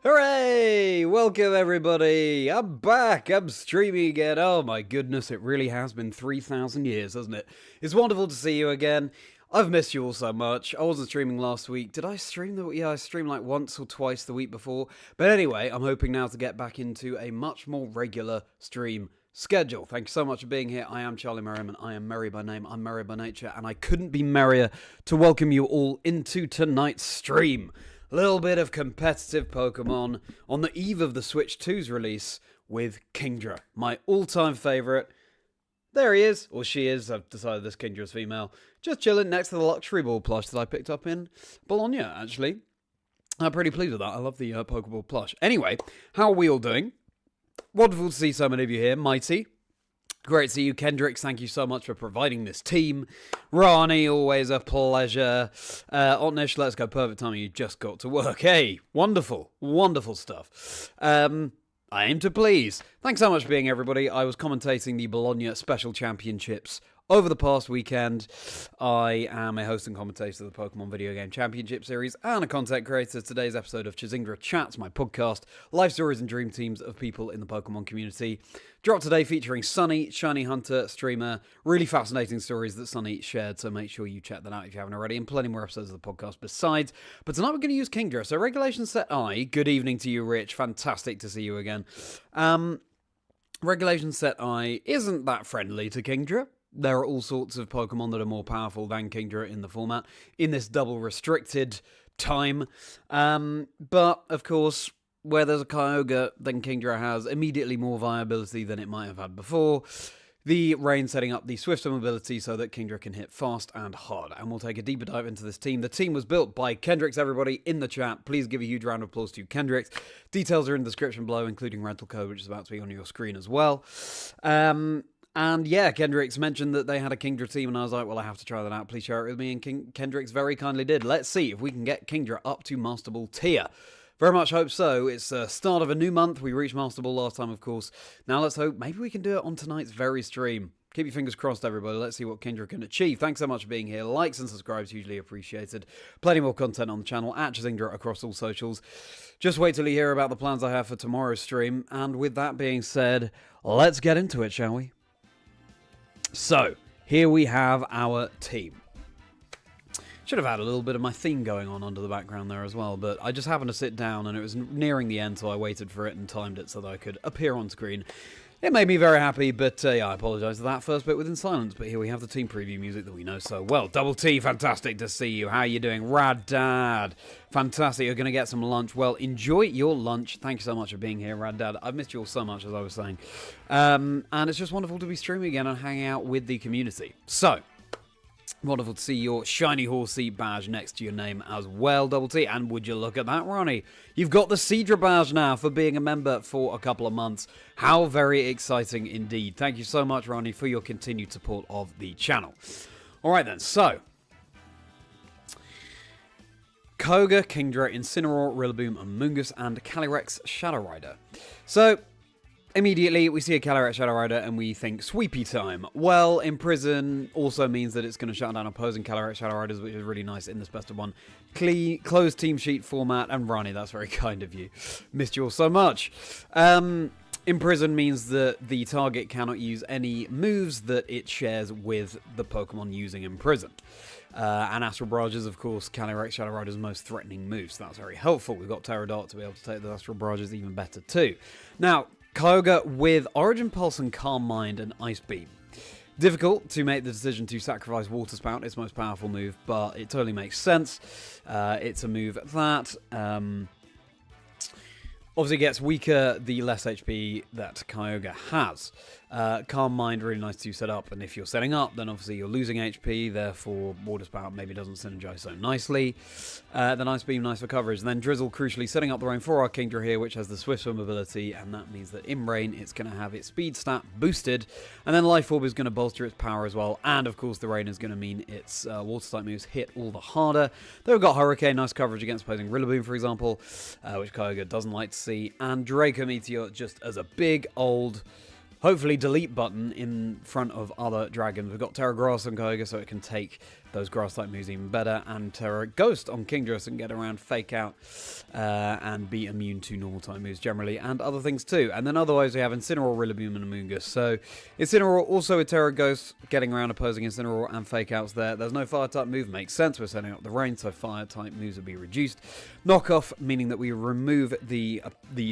Hooray! Welcome everybody! I'm back! I'm streaming again. Oh my goodness, it really has been 3,000 years, hasn't it? It's wonderful to see you again. I've missed you all so much. I wasn't streaming last week. Did I stream I streamed like once or twice the week before. But anyway, I'm hoping now to get back into a much more regular stream schedule. Thank you so much for being here. I am Charlie Merriman. I am Merri by name. I'm Merri by nature. And I couldn't be merrier to welcome you all into tonight's stream. Little bit of competitive Pokemon on the eve of the Switch 2's release with KINGDRA, my all-time favourite. There he is, or she is. I've decided this KINGDRA's female. Just chilling next to the luxury ball plush that I picked up in Bologna, actually. I'm pretty pleased with that. I love the Pokeball plush. Anyway, how are we all doing? Wonderful to see so many of you here. Mighty. Great to see you, Kendrix. Thank you so much for providing this team. Rani, always a pleasure. Otnish, let's go. Perfect timing. You just got to work. Hey, wonderful. Wonderful stuff. I aim to please. Thanks so much for being here, everybody. I was commentating the Bologna Special Championships over the past weekend. I am a host and commentator of the Pokémon Video Game Championship Series and a content creator. Today's episode of Chazingdra Chats, my podcast, life stories and dream teams of people in the Pokemon community. Dropped today featuring Sunny, Shiny Hunter, streamer. Really fascinating stories that Sunny shared, so make sure you check that out if you haven't already, and plenty more episodes of the podcast besides. But tonight we're going to use KINGDRA. So Regulation Set I, good evening to you, Rich. Fantastic to see you again. Regulation Set I isn't that friendly to KINGDRA. There are all sorts of Pokemon that are more powerful than KINGDRA in the format in this double restricted time. But, of course, where there's a Kyogre, then KINGDRA has immediately more viability than it might have had before. The rain setting up the Swifter mobility so that KINGDRA can hit fast and hard. And we'll take a deeper dive into this team. The team was built by Kendrix, everybody, in the chat. Please give a huge round of applause to Kendrix. Details are in the description below, including rental code, which is about to be on your screen as well. And yeah, Kendrix mentioned that they had a KINGDRA team, and I was like, well, I have to try that out. Please share it with me, and Kendrix very kindly did. Let's see if we can get KINGDRA up to Master Ball tier. Very much hope so. It's the start of a new month. We reached Master Ball last time, of course. Now let's hope maybe we can do it on tonight's very stream. Keep your fingers crossed, everybody. Let's see what KINGDRA can achieve. Thanks so much for being here. Likes and subscribes, hugely appreciated. Plenty more content on the channel, at Chazingdra across all socials. Just wait till you hear about the plans I have for tomorrow's stream. And with that being said, let's get into it, shall we? So, here we have our team. Should have had a little bit of my theme going on under the background there as well, but I just happened to sit down and it was nearing the end, so I waited for it and timed it so that I could appear on screen. It made me very happy, but yeah, I apologise for that first bit within silence, but here we have the team preview music that we know so well. Double T, fantastic to see you. How are you doing? Rad Dad. Fantastic, you're going to get some lunch. Well, enjoy your lunch. Thank you so much for being here, Rad Dad. I've missed you all so much, as I was saying. And it's just wonderful to be streaming again and hanging out with the community. So, wonderful to see your shiny horsey badge next to your name as well, Double T. And would you look at that, Ronnie? You've got the Cedra badge now for being a member for a couple of months. How very exciting indeed. Thank you so much, Ronnie, for your continued support of the channel. All right, then. So, Koga, KINGDRA, Incineroar, Rillaboom, Amoonguss, and Calyrex Shadow Rider. So, immediately, we see a Calyrex Shadow Rider and we think sweepy time. Well, Imprison also means that it's going to shut down opposing Calyrex Shadow Riders, which is really nice in this best of one. Closed team sheet format, and Rani, that's very kind of you. Missed you all so much. Imprison means that the target cannot use any moves that it shares with the Pokemon using Imprison. And Astral Barrage is, of course, Calyrex Shadow Rider's most threatening move, so that's very helpful. We've got Pterodart to be able to take the Astral Barrages even better too. Now, Kyogre with Origin Pulse and Calm Mind and Ice Beam. Difficult to make the decision to sacrifice Water Spout, its most powerful move, but it totally makes sense. It's a move that obviously gets weaker the less HP that Kyogre has. Calm Mind, really nice to set up, and if you're setting up, then obviously you're losing HP, therefore Water Spout maybe doesn't synergize so nicely. Then Ice Beam, nice for coverage. And then Drizzle, crucially, setting up the rain for our KINGDRA here, which has the Swift Swim ability, and that means that in rain, it's going to have its speed stat boosted, and then Life Orb is going to bolster its power as well, and of course the rain is going to mean its water-type moves hit all the harder. Then we've got Hurricane, nice coverage against opposing Rillaboom, for example, which Kyogre doesn't like to see, and Draco Meteor just as a big old hopefully delete button in front of other dragons. We've got Terra Grass on Kyogre, so it can take those grass-type moves even better, and Terra Ghost on KINGDRA, so it can get around Fake Out and be immune to normal-type moves generally, and other things too. And then otherwise we have Incineroar, Rillaboom, and Amoonguss. So Incineroar also with Terra Ghost, getting around opposing Incineroar and Fake Outs there. There's no Fire-type move, makes sense. We're setting up the rain, so Fire-type moves will be reduced. Knockoff, meaning that we remove the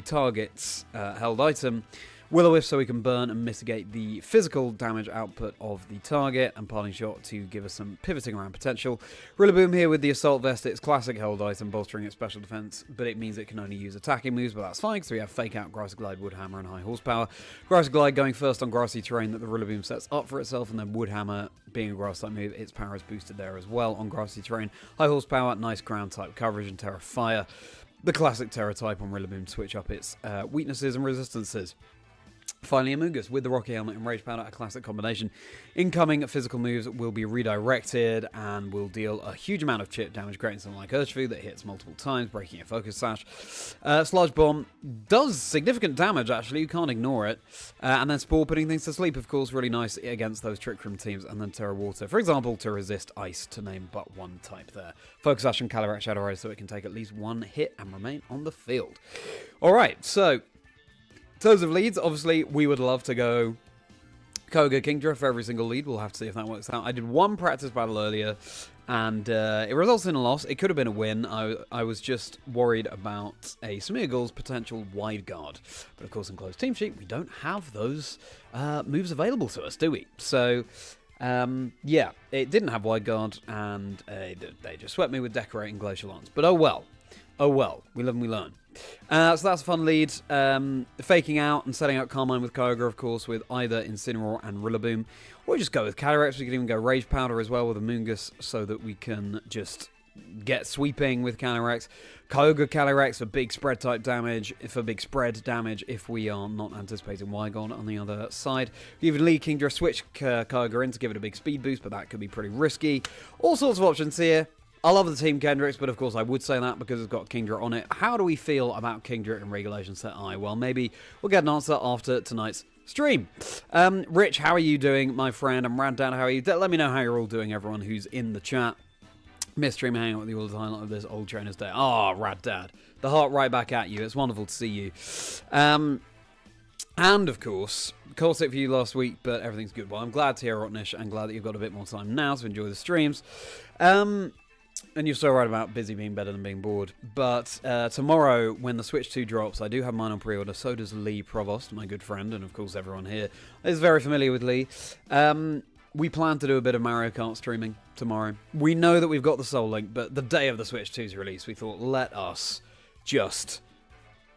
target's held item. Will-O-Wisp, so we can burn and mitigate the physical damage output of the target, and Parting Shot to give us some pivoting around potential. Rillaboom here with the Assault Vest, its classic held item, bolstering its special defense, but it means it can only use attacking moves, but that's fine, because we have Fake Out, Grassy Glide, Wood Hammer, and High Horsepower. Grassy Glide going first on grassy terrain that the Rillaboom sets up for itself, and then Wood Hammer, being a grass-type move, its power is boosted there as well on grassy terrain. High Horsepower, nice ground-type coverage, and Terra Fire, the classic Terra type on Rillaboom to switch up its weaknesses and resistances. Finally, Amoonguss with the Rocky Helmet and Rage Powder, a classic combination. Incoming physical moves will be redirected and will deal a huge amount of chip damage, creating something like Urshifu that hits multiple times, breaking a Focus Sash. Sludge Bomb does significant damage, actually, you can't ignore it. And then Spore, putting things to sleep, of course, really nice against those Trick Room teams. And then Terra Water, for example, to resist Ice, to name but one type there. Focus Sash and Calyrex Shadow Rise, so it can take at least one hit and remain on the field. Alright, so in terms of leads, obviously, we would love to go Kyogre KINGDRA for every single lead. We'll have to see if that works out. I did one practice battle earlier, and it results in a loss. It could have been a win. I was just worried about a Smeargle's potential wide guard. But of course, in closed team sheet, we don't have those moves available to us, do we? So, yeah, it didn't have wide guard, and they just swept me with Decorating Glacial Lance. But oh well. Oh well. We live and we learn. So that's a fun lead. Faking out and setting out Carmine with Kyogre, of course, with either Incineroar and Rillaboom. Or just go with Calyrex. We can even go Rage Powder as well with Amoonguss, so that we can just get sweeping with Calyrex. Kyogre Calyrex for big spread type damage, if we are not anticipating Wygon on the other side. We even lead KINGDRA, switch Kyogre in to give it a big speed boost, but that could be pretty risky. All sorts of options here. I love the team Kendrix, but of course I would say that because it's got KINGDRA on it. How do we feel about KINGDRA in Regulation Set I? Well, maybe we'll get an answer after tonight's stream. Rich, how are you doing, my friend? I'm Raddad, how are you? Let me know how you're all doing, everyone who's in the chat. Miss stream hanging out with you all the time of this old trainer's day. Oh, Raddad. The heart right back at you. It's wonderful to see you. And of course, call sick for you last week, but everything's good. Well, I'm glad to hear, Rotnish, and glad that you've got a bit more time now to enjoy the streams. And you're so right about busy being better than being bored. But tomorrow, when the Switch 2 drops, I do have mine on pre-order. So does Lee Provost, my good friend, and of course everyone here is very familiar with Lee. We plan to do a bit of Mario Kart streaming tomorrow. We know that we've got the Soul Link, but the day of the Switch 2's release, we thought, let us just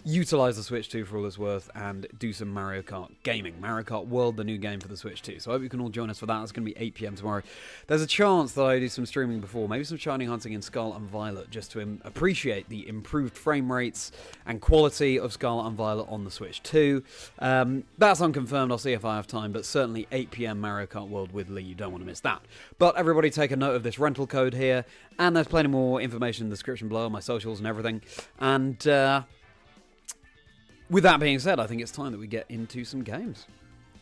utilize the Switch 2 for all it's worth and do some Mario Kart gaming. Mario Kart World, the new game for the Switch 2. So I hope you can all join us for that. It's going to be 8 PM tomorrow. There's a chance that I do some streaming before, maybe some shiny hunting in Scarlet and Violet, just to appreciate the improved frame rates and quality of Scarlet and Violet on the Switch 2. That's unconfirmed. I'll see if I have time, but certainly 8 PM Mario Kart World with Lee. You don't want to miss that. But everybody take a note of this rental code here, and there's plenty more information in the description below, my socials and everything. And with that being said, I think it's time that we get into some games.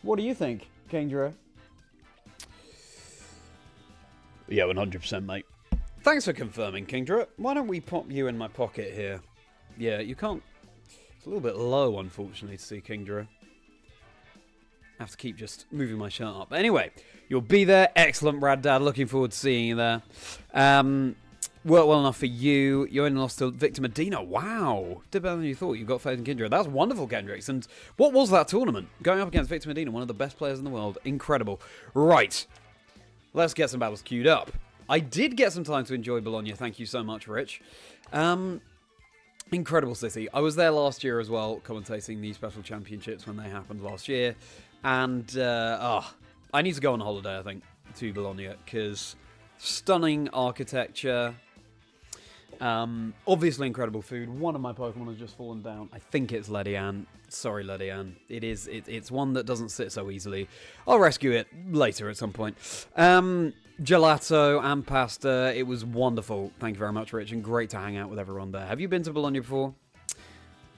What do you think, KINGDRA? Yeah, 100%, mate. Thanks for confirming, KINGDRA. Why don't we pop you in my pocket here? Yeah, you can't... It's a little bit low, unfortunately, to see KINGDRA. I have to keep just moving my shirt up. But anyway, you'll be there. Excellent, Raddad. Looking forward to seeing you there. Worked well enough for you. You're in lost to Victor Medina. Wow. Did better than you thought. You got faith in KINGDRA. That's wonderful, Kendrix. And what was that tournament? Going up against Victor Medina, one of the best players in the world. Incredible. Right. Let's get some battles queued up. I did get some time to enjoy Bologna. Thank you so much, Rich. Incredible city. I was there last year as well, commentating the special championships when they happened last year. And, I need to go on holiday, I think, to Bologna, because stunning architecture. Obviously incredible food. One of my Pokemon has just fallen down. I think it's Ledian. Sorry, Ledian. It's one that doesn't sit so easily. I'll rescue it later at some point. Gelato and pasta. It was wonderful. Thank you very much, Rich, and great to hang out with everyone there. Have you been to Bologna before?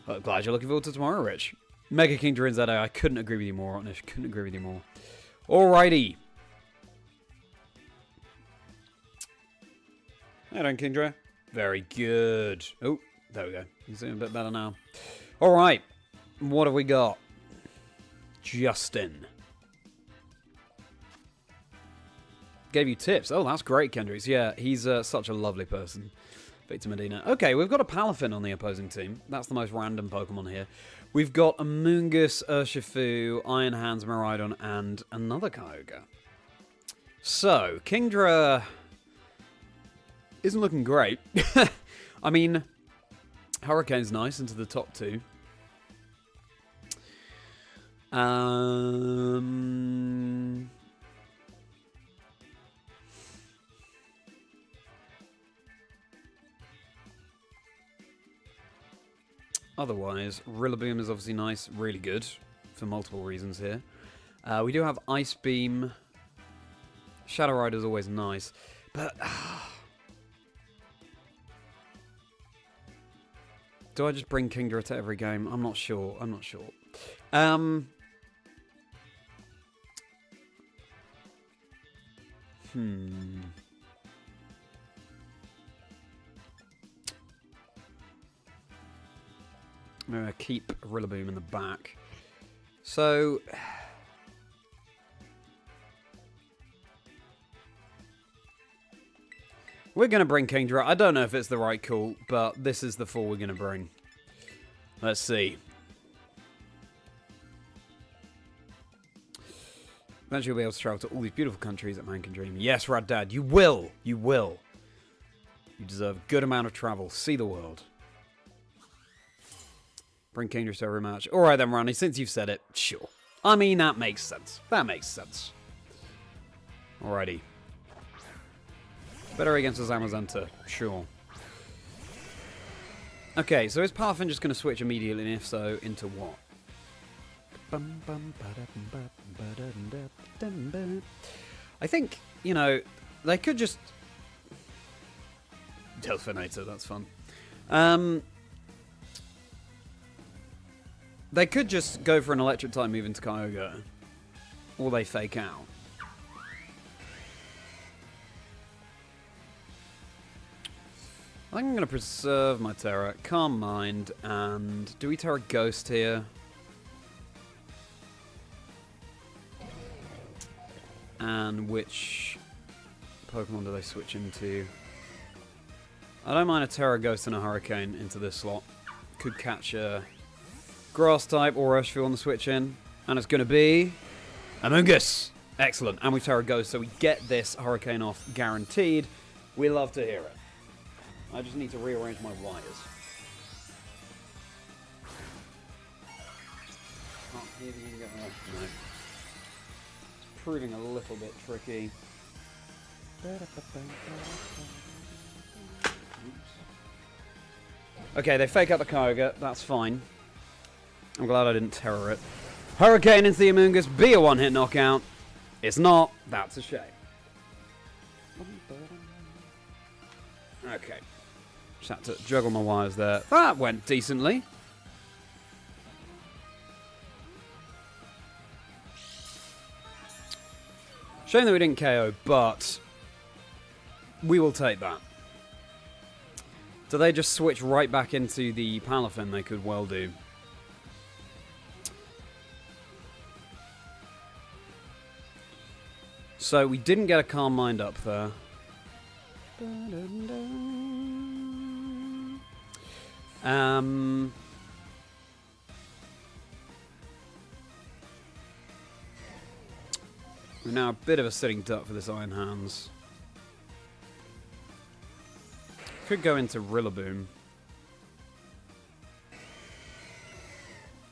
I'm glad you're looking forward to tomorrow, Rich. Mega KINGDRA in ZA. I couldn't agree with you more, Otnish. Couldn't agree with you more. Alrighty. Hey, don't KINGDRA. Very good. Oh, there we go. He's doing a bit better now. Alright. What have we got? Justin. Gave you tips. Oh, that's great, Kendrix. Yeah, he's such a lovely person. Victor Medina. Okay, we've got a Palafin on the opposing team. That's the most random Pokemon here. We've got Amoonguss, Urshifu, Iron Hands, Miraidon, and another Kyogre. So, KINGDRA isn't looking great. I mean, Hurricane's nice into the top two. Otherwise, Rillaboom is obviously nice, really good, for multiple reasons here. We do have Ice Beam. Shadow Rider is always nice, but... do I just bring KINGDRA to every game? I'm not sure. I'm not sure. I'm going to keep Rillaboom in the back. So... we're going to bring KINGDRA. I don't know if it's the right call, but this is the four we're going to bring. Let's see. Eventually you'll be able to travel to all these beautiful countries that man can dream. Yes, Rad Dad, you will. You will. You deserve a good amount of travel. See the world. Bring KINGDRA to every match. Alright then, Ronnie, since you've said it, sure. I mean, that makes sense. That makes sense. Alrighty. Better against a Zamazenta, sure. Okay, so is Palafin just going to switch immediately, and if so, into what? I think, you know, they could just... Delphinator, that's fun. They could just go for an electric type move into Kyogre. Or they fake out. I think I'm going to preserve my Terra, Calm Mind, and... do we Terra Ghost here? And which Pokemon do they switch into? I don't mind a Terra Ghost and a Hurricane into this slot. Could catch a Grass type or Urshifu on the switch in. And it's going to be... Amoonguss! Excellent. And we Terra Ghost, so we get this Hurricane off guaranteed. We love to hear it. I just need to rearrange my wires. Can't hear if you can get that. No. It's proving a little bit tricky. Okay, they fake out the Kyogre. That's fine. I'm glad I didn't terror it. Hurricane into the Amoonguss. Be a one-hit knockout. It's not. That's a shame. Okay. Just had to juggle my wires there. That went decently. Shame that we didn't KO, but we will take that. Do they just switch right back into the Palafin? They could well do. So we didn't get a Calm Mind up there. We're now a bit of a sitting duck for this Iron Hands. Could go into Rillaboom.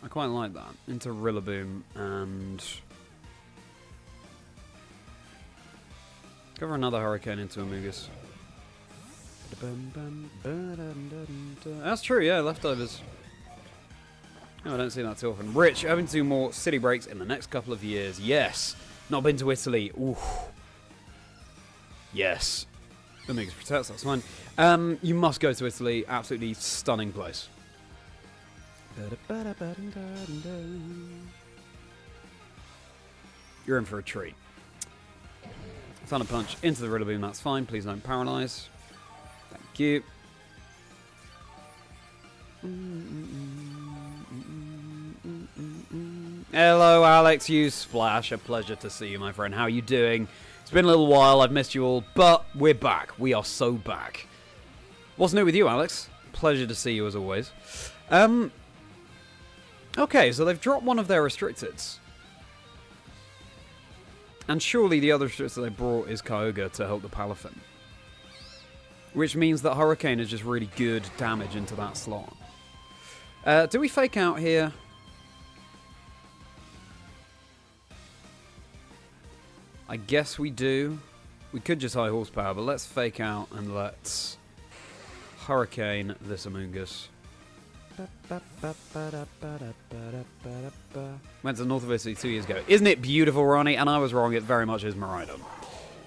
I quite like that. Into Rillaboom and... go for another Hurricane into Amoonguss. That's true, yeah, leftovers. No, I don't see that too often. Rich, having to do more city breaks in the next couple of years. Yes. Not been to Italy. Ooh. Yes. Amoonguss protects, that's fine. You must go to Italy. Absolutely stunning place. You're in for a treat. Thunder Punch into the Rillaboom, that's fine. Please don't paralyze. Thank you. Hello, Alex, you Splash. A pleasure to see you, my friend. How are you doing? It's been a little while. I've missed you all, but we're back. We are so back. What's new with you, Alex? Pleasure to see you as always. Okay, so they've dropped one of their restricteds. And surely the other restricted they brought is Kyogre to help the Palafin. Which means that Hurricane is just really good damage into that slot. Do we fake out here? I guess we do. We could just high horsepower, but let's fake out and let's Hurricane this Amoonguss. Went to North University 2 years ago. Isn't it beautiful, Ronnie? And I was wrong, it very much is Miraidon.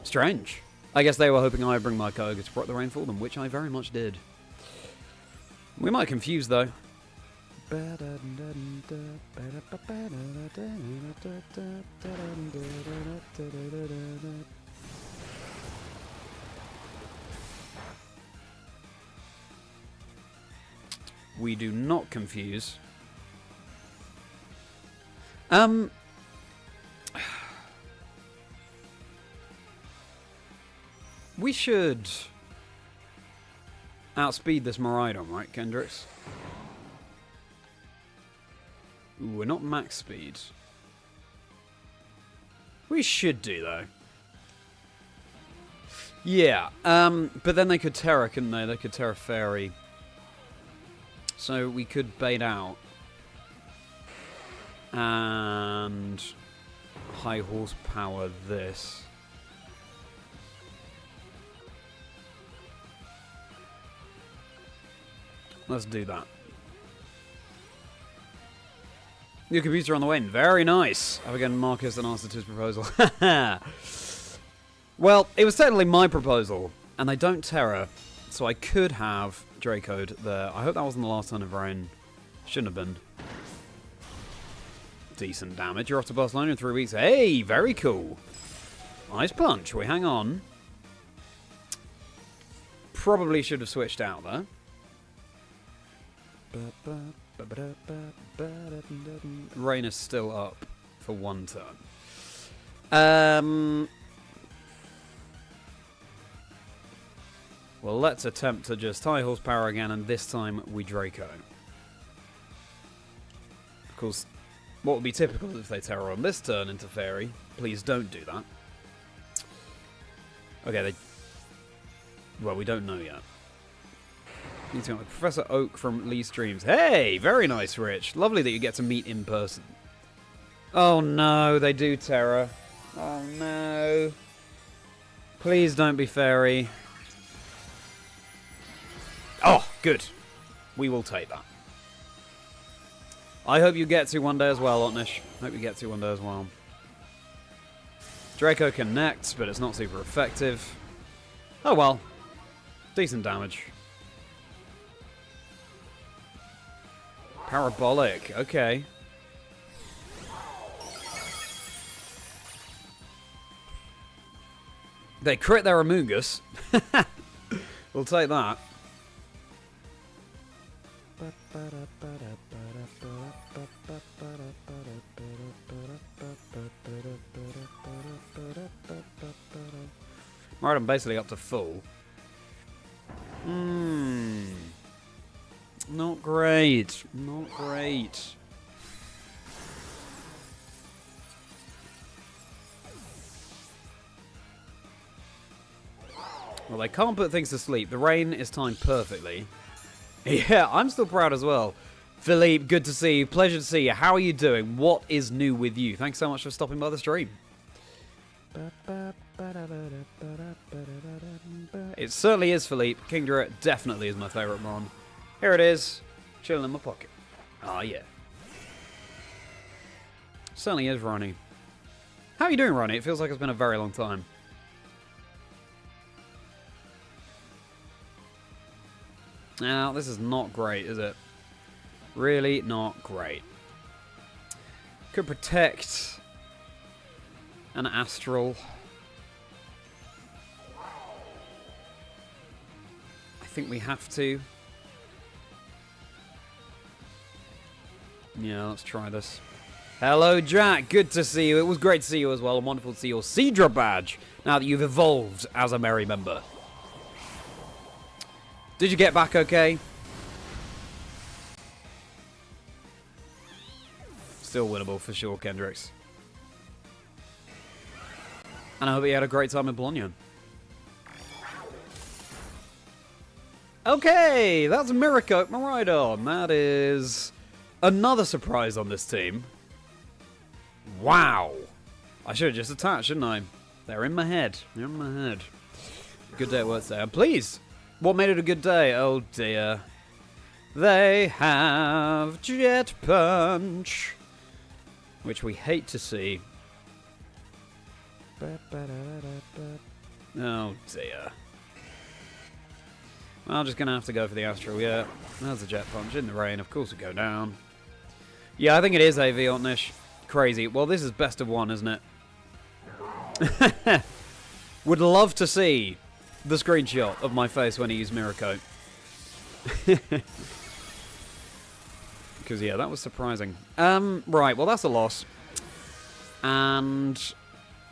Strange. I guess they were hoping I would bring my Kyogre to block the rain for them, which I very much did. We might confuse, though. We do not confuse. We should outspeed this Miraidon, right, Kendrix? Ooh, we're not max speed. We should do, though. Yeah, but then they could Terra, couldn't they? They could Terra Fairy. So we could bait out and high horsepower this. Let's do that. New computer on the way. Very nice. Have again Marcus an answer to his proposal. Well, it was technically my proposal, and they don't Terra, so I could have Draco'd there. I hope that wasn't the last turn of rain. Shouldn't have been. Decent damage. You're off to Barcelona in 3 weeks. Hey, very cool. Ice Punch. We hang on. Probably should have switched out there. Rain is still up for 1 turn. Well, let's attempt to just high horsepower again, and this time we Draco. Of course, what would be typical is if they Terror on this turn into Fairy. Please don't do that. Okay, well, we don't know yet. Professor Oak from Lee Streams. Hey, very nice, Rich. Lovely that you get to meet in person. Oh no, they do Terror. Oh no. Please don't be Fairy. Oh, good. We will take that. I hope you get to one day as well, Otnish. Hope you get to one day as well. Draco connects, but it's not super effective. Oh well. Decent damage. Parabolic, okay. They crit their Amoonguss. We'll take that. Right, I'm basically up to full. Not great. Not great. Well, they can't put things to sleep. The rain is timed perfectly. Yeah, I'm still proud as well. Philippe, good to see you. Pleasure to see you. How are you doing? What is new with you? Thanks so much for stopping by the stream. It certainly is, Philippe. KINGDRA definitely is my favourite Mon. Here it is. Chilling in my pocket. Ah, yeah. Certainly is, Ronnie. How are you doing, Ronnie? It feels like it's been a very long time. Now, this is not great, is it? Really not great. Could protect an Astral. I think we have to. Yeah, let's try this. Hello, Jack. Good to see you. It was great to see you as well, and wonderful to see your Seedra badge now that you've evolved as a Merri member. Did you get back okay? Still winnable for sure, Kendrix. And I hope you had a great time in Bologna. Okay, that's Miracle Maridon. That is another surprise on this team. Wow. I should have just attacked, shouldn't I? They're in my head. They're in my head. Good day at work today. Please. What made it a good day? Oh dear. They have Jet Punch. Which we hate to see. Oh dear. Well, I'm just going to have to go for the Astral, yeah. There's the Jet Punch in the rain. Of course we go down. Yeah, I think it is AV Otnish. Crazy. Well, this is best of one, isn't it? Would love to see the screenshot of my face when he used Mirror Coat. Because, yeah, that was surprising. Right, well, that's a loss. And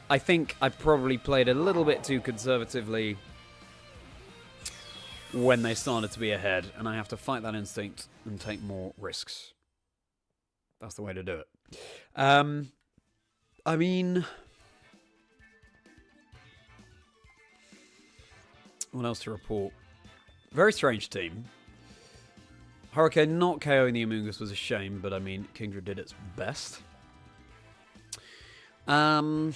I think I probably played a little bit too conservatively when they started to be ahead. And I have to fight that instinct and take more risks. That's the way to do it. I mean, what else to report? Very strange team. Hurricane not KOing the Amoonguss was a shame, but I mean, KINGDRA did its best. Maybe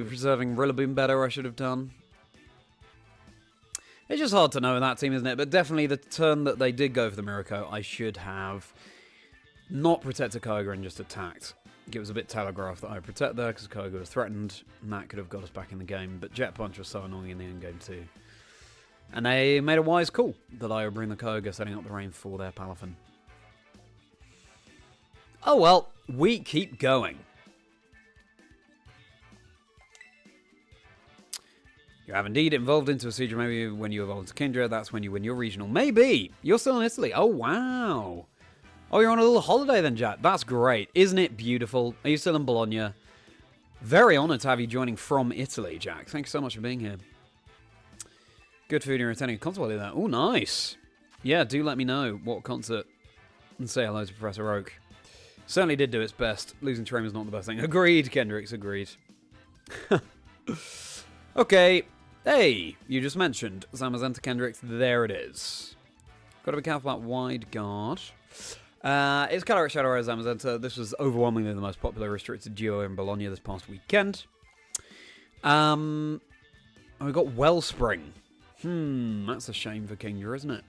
preserving Rillaboom better I should have done. It's just hard to know in that team, isn't it? But definitely the turn that they did go for the Miracle, I should have not protected Koga and just attacked. It was a bit telegraphed that I protect there because Koga was threatened, and that could have got us back in the game. But Jet Punch was so annoying in the end game too. And they made a wise call that I would bring the Koga, setting up the rain for their Palafin. Oh well, we keep going. You have indeed evolved into a Seedra. Maybe when you evolve to KINGDRA, that's when you win your regional. Maybe. You're still in Italy. Oh, wow. Oh, you're on a little holiday then, Jack. That's great. Isn't it beautiful? Are you still in Bologna? Very honoured to have you joining from Italy, Jack. Thank you so much for being here. Good food. You're attending a concert while you're there. Oh, nice. Yeah, do let me know what concert. And say hello to Professor Oak. Certainly did do its best. Losing terrain was not the best thing. Agreed, Kendrix. Agreed. Okay. Hey, you just mentioned Zamazenta Kendrix. There it is. Got to be careful about wide guard. It's Calyrex Shadow Rise Zamazenta. This was overwhelmingly the most popular restricted duo in Bologna this past weekend. We got Wellspring. That's a shame for KINGDRA, isn't it?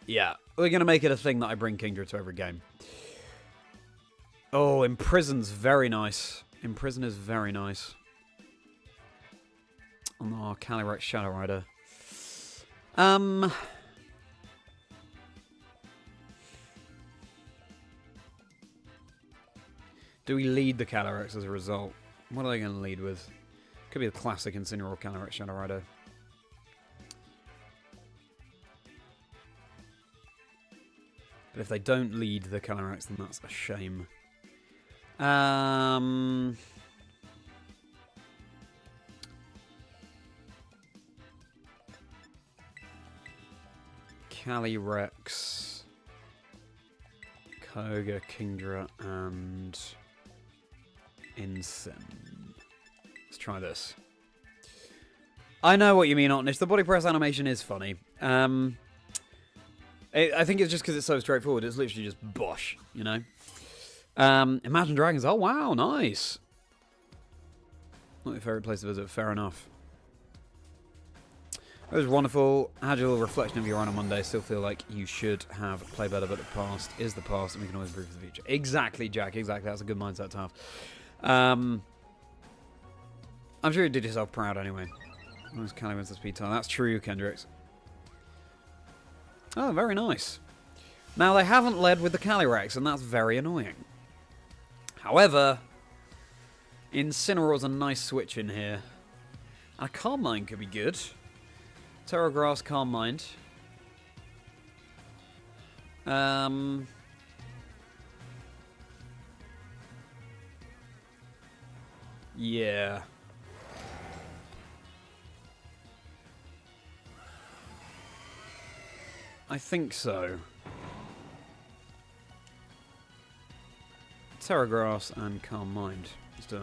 Yeah, we're going to make it a thing that I bring KINGDRA to every game. Oh, Imprison's very nice. Imprison is very nice. On our Calyrex Shadow Rider. Do we lead the Calyrex as a result? What are they going to lead with? Could be the classic Incineroar Calyrex Shadow Rider. But if they don't lead the Calyrex, then that's a shame. Calyrex, Koga, KINGDRA, and Incin. Let's try this. I know what you mean, Otnish. The body press animation is funny. I think it's just because it's so straightforward. It's literally just bosh, you know? Imagine Dragons. Oh, wow, nice. Not your favourite place to visit, fair enough. It was wonderful. Had your little reflection of your run on Monday. Still feel like you should have played better, but the past is the past, and we can always improve for the future. Exactly, Jack. Exactly. That's a good mindset to have. I'm sure you did yourself proud anyway. Nice Cali wins the speed time. That's true, Kendrix. Oh, very nice. Now, they haven't led with the Calyrex, and that's very annoying. However, Incineroar's a nice switch in here. And a Calm Mind could be good. Terra Grass, Calm Mind. Yeah. I think so. Terra Grass and Calm Mind. Let's do it.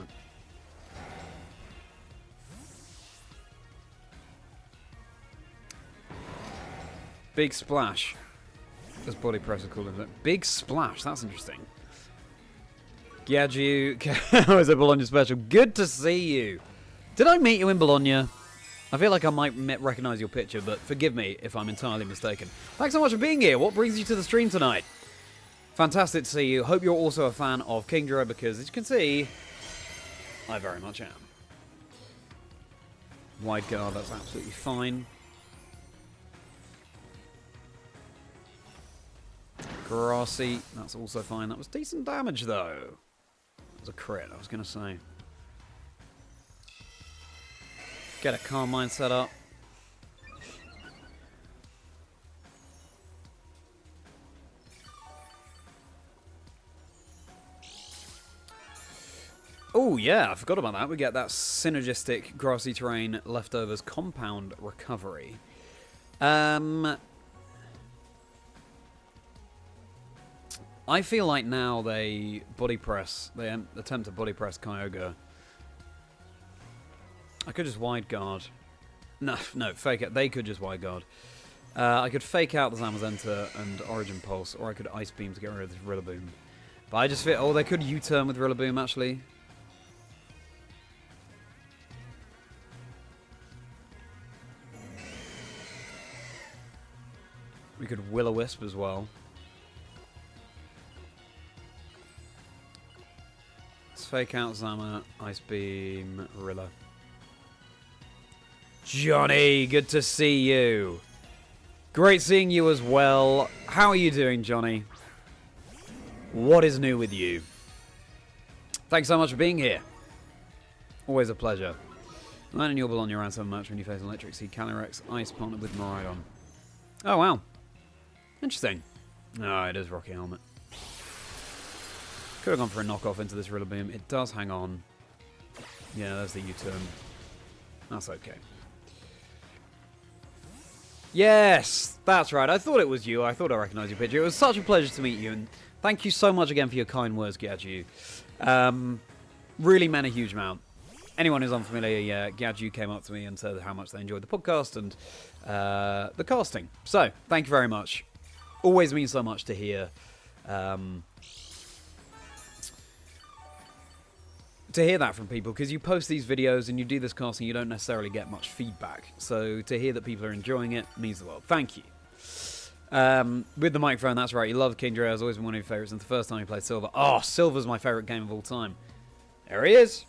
Big Splash. As Body Press is called it. Big Splash. That's interesting. Gyaju. How is it, Bologna Special? Good to see you. Did I meet you in Bologna? I feel like I might recognise your picture, but forgive me if I'm entirely mistaken. Thanks so much for being here. What brings you to the stream tonight? Fantastic to see you. Hope you're also a fan of KINGDRA, because as you can see, I very much am. Wide guard, that's absolutely fine. Grassy, that's also fine. That was decent damage, though. That was a crit, I was going to say. Get a Calm Mind set up. Oh, yeah, I forgot about that. We get that synergistic grassy terrain leftovers compound recovery. I feel like now they body press, they attempt to body press Kyogre. I could just wide guard. No, fake it. They could just wide guard. I could fake out the Zamazenta and Origin Pulse, or I could Ice Beam to get rid of this Rillaboom. But I just feel, oh, they could U-turn with Rillaboom, actually. We could Will-O-Wisp as well. Let's fake out Zama, Ice Beam, Rilla. Johnny, good to see you. Great seeing you as well. How are you doing, Johnny? What is new with you? Thanks so much for being here. Always a pleasure. Landing your Bologna around 7 match when you face an Electric Sea Calyrex Ice partnered with Miraidon. Oh, wow. Interesting. Oh, it is Rocky Helmet. Could have gone for a knockoff into this Rillaboom. It does hang on. Yeah, there's the U-turn. That's okay. Yes, that's right. I thought it was you. I thought I recognised your picture. It was such a pleasure to meet you, and thank you so much again for your kind words, Gyaju. Really meant a huge amount. Anyone who's unfamiliar, yeah, Gyaju came up to me and said how much they enjoyed the podcast and the casting. So, thank you very much. Always means so much to hear. To hear that from people, because you post these videos and you do this casting, you don't necessarily get much feedback. So to hear that people are enjoying it means the world. Thank you. With the microphone, that's right. You love KINGDRA. Has always been one of your favourites since the first time you played Silver. Oh, Silver's my favourite game of all time. There he is.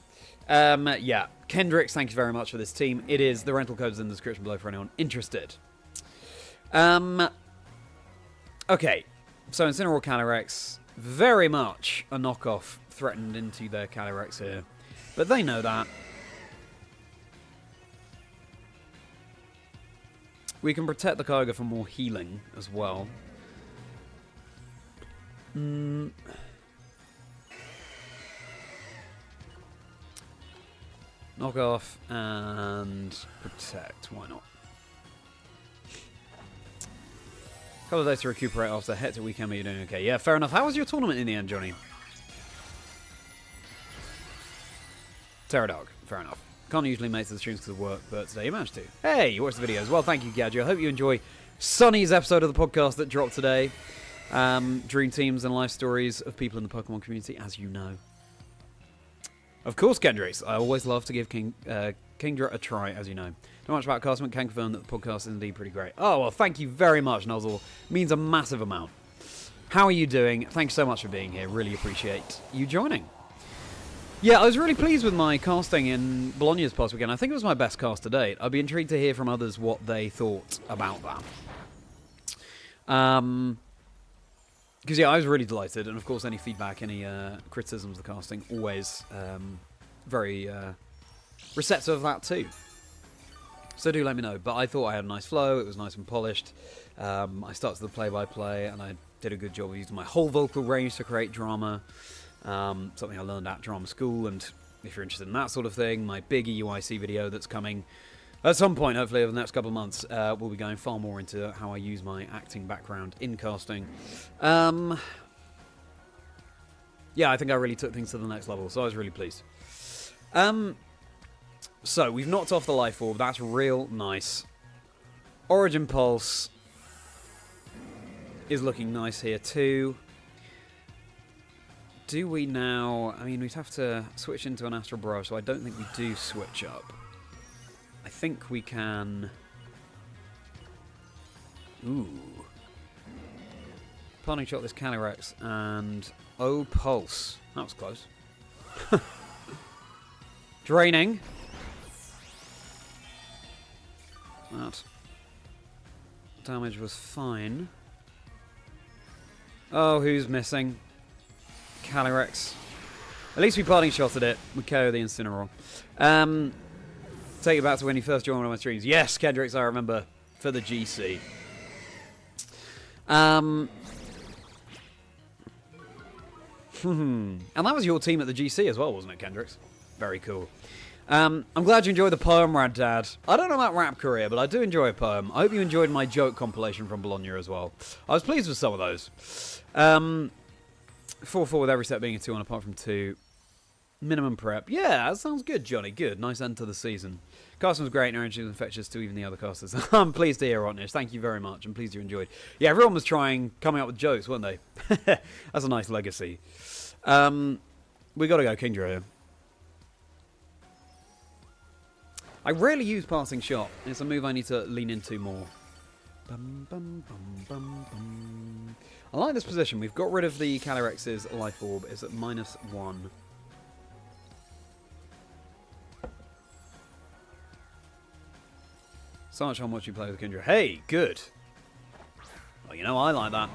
Yeah, Kendrix, thank you very much for this team. It is. The rental code is in the description below for anyone interested. Okay, so Incineroar Calyrex, very much a knockoff threatened into their Calyrex here. But they know that. We can protect the Kyogre for more healing as well. Knock off and protect. Why not? A couple of days to recuperate after a hectic weekend, but you're doing okay. Yeah, fair enough. How was your tournament in the end, Johnny? Pterodog, fair enough. Can't usually make it to the streams because of work, but today you managed to. Hey, you watched the videos. Well, thank you, Gadget. I hope you enjoy Sunny's episode of the podcast that dropped today. Dream teams and life stories of people in the Pokemon community, as you know. Of course, Kendrix. I always love to give KINGDRA a try, as you know. Not much about casting, but can confirm that the podcast is indeed pretty great. Oh, well, thank you very much, Nozzle. Means a massive amount. How are you doing? Thanks so much for being here. Really appreciate you joining. Yeah, I was really pleased with my casting in Bologna's past weekend. I think it was my best cast to date. I'd be intrigued to hear from others what they thought about that. Because, yeah, I was really delighted. And, of course, any feedback, any criticisms of the casting, always very receptive of that, too. So do let me know. But I thought I had a nice flow. It was nice and polished. I started the play-by-play, and I did a good job of using my whole vocal range to create drama. Something I learned at drama school, and if you're interested in that sort of thing, my big EUIC video that's coming at some point, hopefully over the next couple of months, we'll be going far more into how I use my acting background in casting. Yeah, I think I really took things to the next level, so I was really pleased. So, we've knocked off the Life Orb, that's real nice. Origin Pulse is looking nice here too. Do we now... I mean, we'd have to switch into an Astral Barrage, so I don't think we do switch up. I think we can... Ooh. Parting Shot this Calyrex, and... Oh, Pulse. That was close. Draining. That damage was fine. Oh, who's missing? Calyrex. At least we parting shotted it. We KO the Incineroar. Take it back to when you first joined one of my streams. Yes, Kendrix, I remember. For the GC. And that was your team at the GC as well, wasn't it, Kendrix? Very cool. I'm glad you enjoyed the poem, Rad Dad. I don't know about rap career, but I do enjoy a poem. I hope you enjoyed my joke compilation from Bologna as well. I was pleased with some of those. 4-4 with every set being a 2-1 apart from 2. Minimum prep. Yeah, that sounds good, Johnny. Good. Nice end to the season. Casting was great and energy was infectious to even the other casters. I'm pleased to hear, Rotnish. Thank you very much. I'm pleased you enjoyed. Yeah, everyone was coming up with jokes, weren't they? That's a nice legacy. We got to go KINGDRA here. I rarely use Passing Shot. It's a move I need to lean into more. Bum, bum, bum, bum, bum. I like this position. We've got rid of the Calyrex's Life Orb. It's at -1. So much on what you play with KINGDRA. Hey, good. Well, you know, I like that.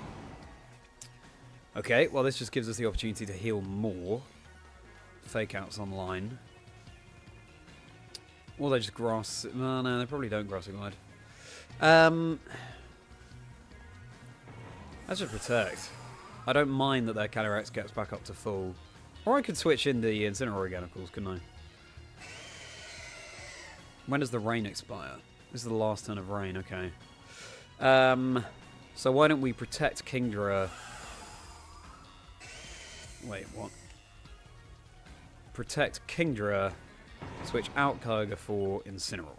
Okay, well, this just gives us the opportunity to heal more. Fake Out's online. Or they just grass... Well, no, they probably don't Grassing Glide. Let's just protect. I don't mind that their Calyrex gets back up to full. Or I could switch in the Incineroar again, of course, couldn't I? When does the rain expire? This is the last turn of rain, okay. So why don't we protect KINGDRA... Wait, what? Protect KINGDRA... Switch out Kyogre for Incineroar.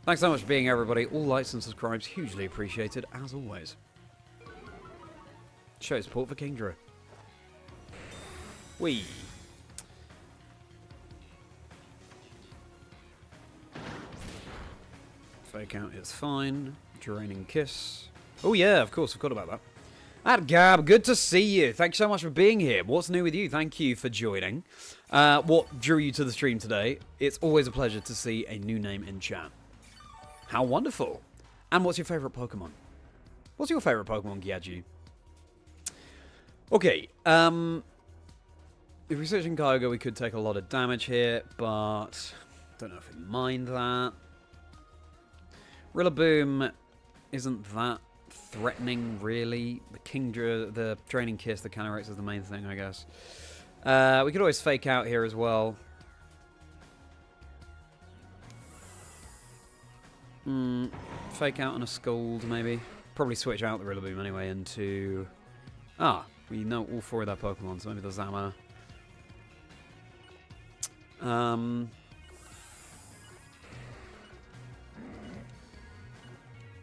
Thanks so much for being here, everybody. All likes and subscribes, hugely appreciated, as always. Show support for KINGDRA. Whee! Fake Out is fine. Draining Kiss. Oh yeah, of course, I forgot about that. Gab, good to see you. Thanks so much for being here. What's new with you? Thank you for joining. What drew you to the stream today? It's always a pleasure to see a new name in chat. How wonderful. And what's your favourite Pokemon? What's your favourite Pokemon, Gyaju? Okay, if we switch in Kyogre, we could take a lot of damage here, but don't know if we mind that. Rillaboom isn't that threatening, really. The KINGDRA, the Draining Kiss, the Calyrex is the main thing, I guess. We could always Fake Out here as well. Fake Out on a Scald, maybe. Probably switch out the Rillaboom anyway into... we know all four of their Pokemon, so maybe the Zama.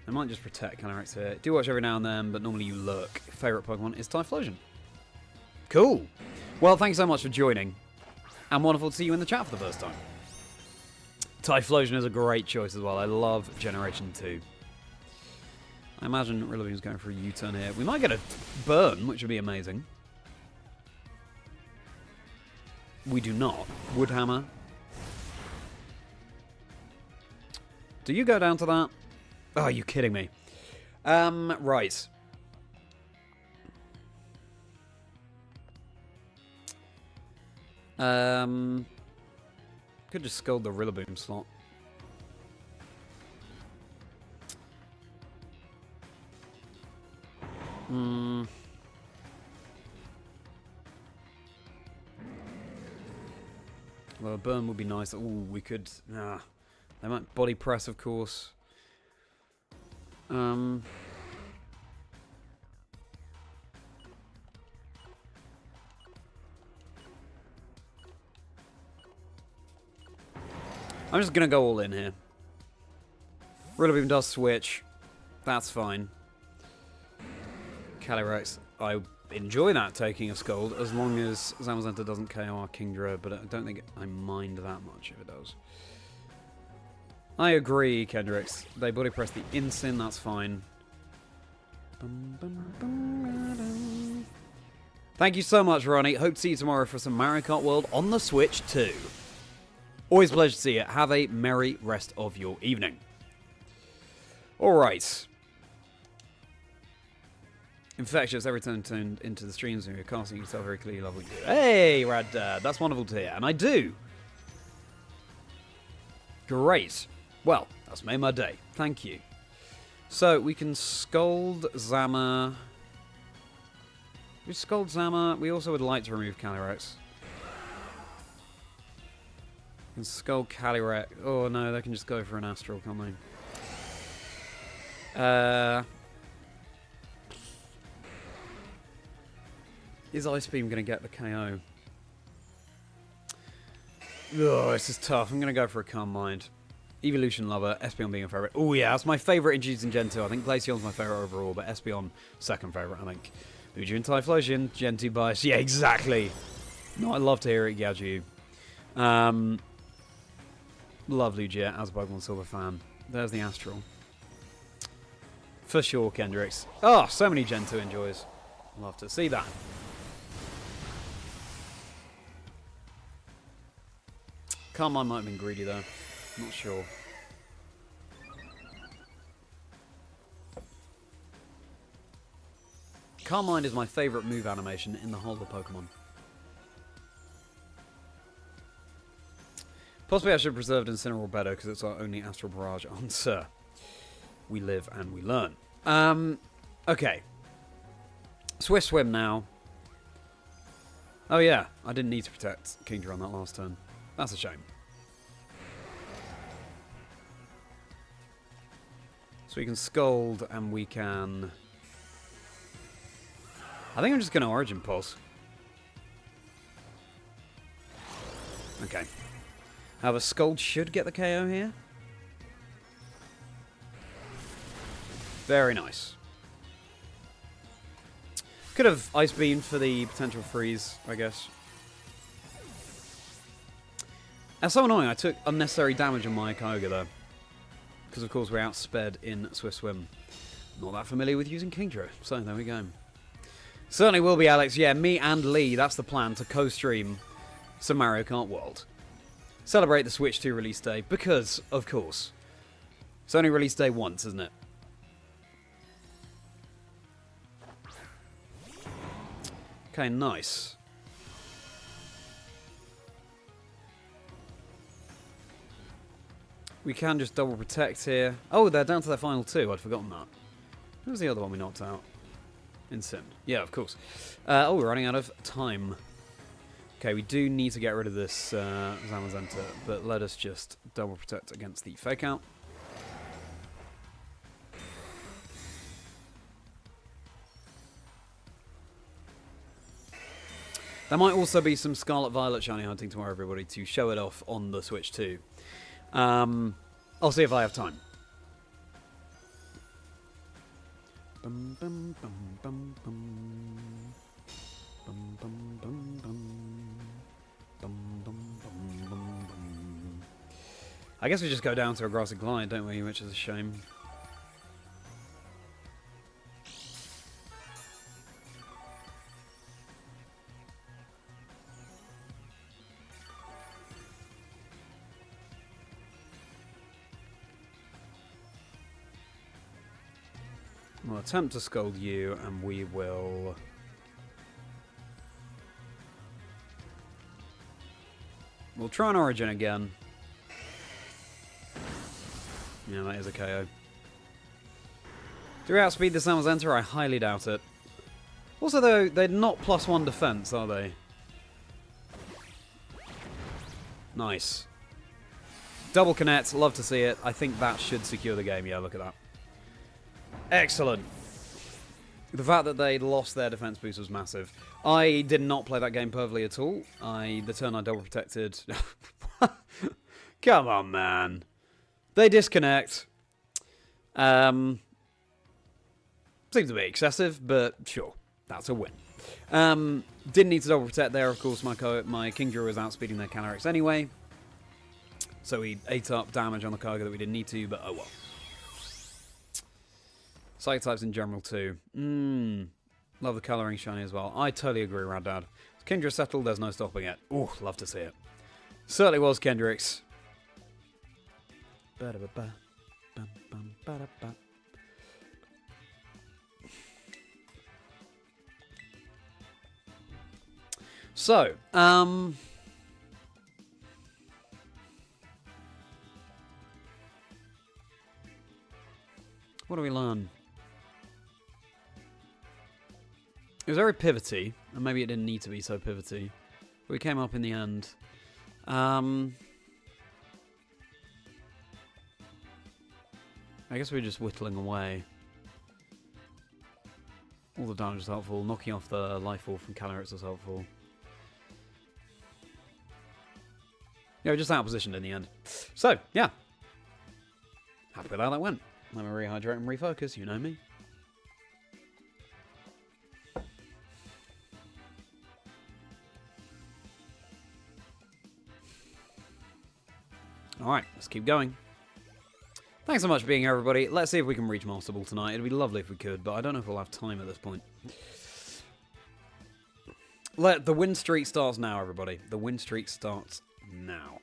I might just protect Calyrex here. Do watch every now and then, but normally you lurk. Favourite Pokemon is Typhlosion. Cool. Well, thanks so much for joining. And wonderful to see you in the chat for the first time. Typhlosion is a great choice as well. I love Generation 2. I imagine Rillaboom's going for a U-turn here. We might get a burn, which would be amazing. We do not. Woodhammer. Do you go down to that? Oh, are you kidding me? Right. Could just scold the Rillaboom slot. Well, a burn would be nice. Ooh, we could... they might body press, of course. I'm just going to go all in here. Rillaboom does switch. That's fine. Calyrex, I enjoy that taking a Scold as long as Zamazenta doesn't KO our KINGDRA, but I don't think I mind that much if it does. I agree, Kendrix. They body press the Incin, that's fine. Thank you so much, Ronnie. Hope to see you tomorrow for some Mario Kart World on the Switch too. Always a pleasure to see you. Have a merry rest of your evening. Alright. Infectious, every time turned into the streams and you're casting yourself very clearly, lovely. Hey, Rad Dad, that's wonderful to hear. And I do. Great. Well, that's made my day. Thank you. So, we can scold Zama. We scold Zama. We also would like to remove Calyrex. We can scold Calyrex. Oh no, they can just go for an Astral, can't they? Is Ice Beam going to get the KO? Oh, this is tough. I'm going to go for a Calm Mind. Evolution Lover, Espeon being a favourite. Oh yeah, that's my favourite introduced in Gen 2. I think Glaceon's my favourite overall, but Espeon, second favourite, I think. Lugia and Typhlosion, Gen 2 bias. Yeah, exactly. No, I love to hear it, Gadju. Love Lugia as a Pokemon Silver fan. There's the Astral. For sure, Kendrix. Oh, so many Gen 2 enjoys. Love to see that. Calm Mind might have been greedy though. Not sure. Calm Mind is my favourite move animation in the whole of Pokemon. Possibly I should have preserved Incineroar better because it's our only Astral Barrage answer. We live and we learn. Okay. Swift Swim now. Oh yeah, I didn't need to protect KINGDRA on that last turn. That's a shame. So we can Scold and we can... I think I'm just going to Origin Pulse. Okay. However, Scold should get the KO here. Very nice. Could have Ice Beam for the potential freeze, I guess. That's so annoying. I took unnecessary damage on my Kyogre though. Because of course we're outsped in Swift Swim. Not that familiar with using KINGDRA, so there we go. Certainly will be, Alex. Yeah, me and Lee, that's the plan, to co-stream some Mario Kart World. Celebrate the Switch 2 release day, because, of course, it's only release day once, isn't it? Okay, nice. We can just double protect here. Oh, they're down to their final two. I'd forgotten that. Who was the other one we knocked out? Incin. Yeah, of course. Oh, we're running out of time. Okay, we do need to get rid of this Zamazenta, but let us just double protect against the fake out. There might also be some Scarlet Violet shiny hunting tomorrow, everybody, to show it off on the Switch 2. I'll see if I have time. Bum, bum, bum, bum, bum. Bum, bum, bum, bum. Bum, bum, bum, bum, bum. I guess we just go down to a Grassy Glide, don't we? Which is a shame. We'll attempt to scold you, and we will... We'll try an Origin again. Yeah, that is a KO. Do we outspeed the Samus Enter? I highly doubt it. Also, though, they're not +1 defense, are they? Nice. Double connect, love to see it. I think that should secure the game. Yeah, look at that. Excellent. The fact that they lost their defense boost was massive. I did not play that game perfectly at all. The turn I double protected... Come on, man. They disconnect. Seems a bit excessive, but sure. That's a win. Didn't need to double protect there. Of course, my KINGDRA was outspeeding their Kendrix anyway. So he ate up damage on the Kyogre that we didn't need to, but oh well. Psychic types in general too. Love the colouring shiny as well. I totally agree, Raddad. KINGDRA settled, there's no stopping it. Ooh, love to see it. Certainly was Kendrix. So, what do we learn? It was very pivoty, and maybe it didn't need to be so pivoty. But we came up in the end. I guess we were just whittling away. All the damage was helpful. Knocking off the life orb from Kendrix was helpful. Yeah, we're just out-positioned in the end. So, yeah. Happy with how that went. Let me rehydrate and refocus, you know me. Alright, let's keep going. Thanks so much for being here, everybody. Let's see if we can reach Master Ball tonight. It'd be lovely if we could, but I don't know if we'll have time at this point. The win streak starts now, everybody. The win streak starts now.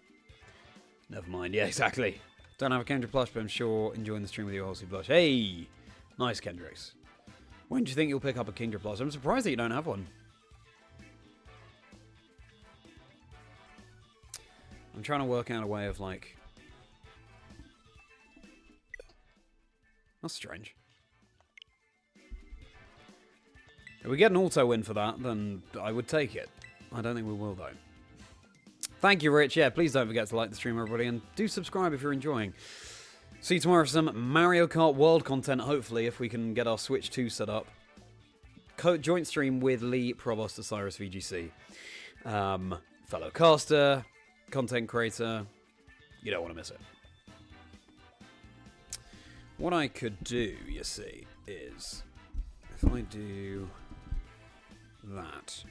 Never mind. Yeah, exactly. Don't have a Kendra plush, but I'm sure enjoying the stream with you, Halsey Blush. Hey! Nice, Kendrix. When do you think you'll pick up a Kendra plush? I'm surprised that you don't have one. I'm trying to work out a way of, like... That's strange. If we get an auto win for that, then I would take it. I don't think we will, though. Thank you, Rich. Yeah, please don't forget to like the stream, everybody, and do subscribe if you're enjoying. See you tomorrow for some Mario Kart World content, hopefully, if we can get our Switch 2 set up. Joint stream with Lee, Provost, Osiris, VGC. Fellow caster, content creator. You don't want to miss it. What I could do, you see, is if I do that.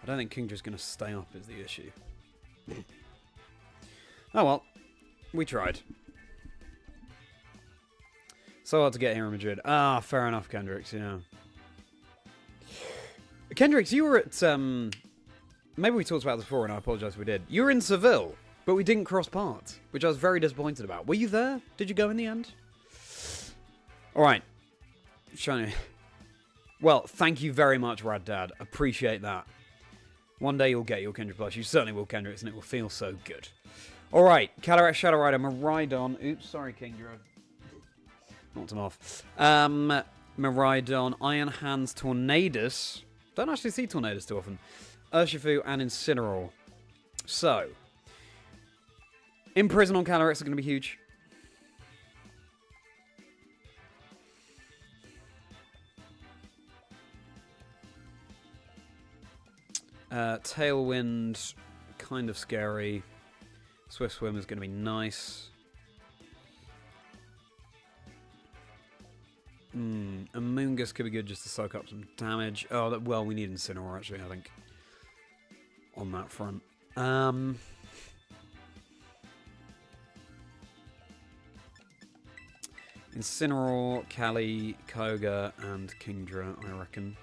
I don't think KINGDRA's going to stay up is the issue. Oh well, we tried. So hard to get here in Madrid. Ah, fair enough, Kendrix, yeah. Kendrix, you were at, maybe we talked about this before and I apologise if we did. You were in Seville, but we didn't cross paths, which I was very disappointed about. Were you there? Did you go in the end? Alright. Shiny. Well, thank you very much, Rad Dad. Appreciate that. One day you'll get your Kendra plush. You certainly will, Kendrix, and it will feel so good. Alright, Cataract Shadow Rider, Miraidon. Oops, sorry, KINGDRA. Knocked him off. Miraidon, Iron Hands, Tornadus. Don't actually see Tornadus too often. Urshifu and Incineroar. So, Imprison on Calyrex is going to be huge. Tailwind, kind of scary. Swift Swim is going to be nice. Amoonguss could be good just to soak up some damage. Oh, well, we need Incineroar, actually, I think. On that front. Incineroar, Kali, Koga, and KINGDRA, I reckon.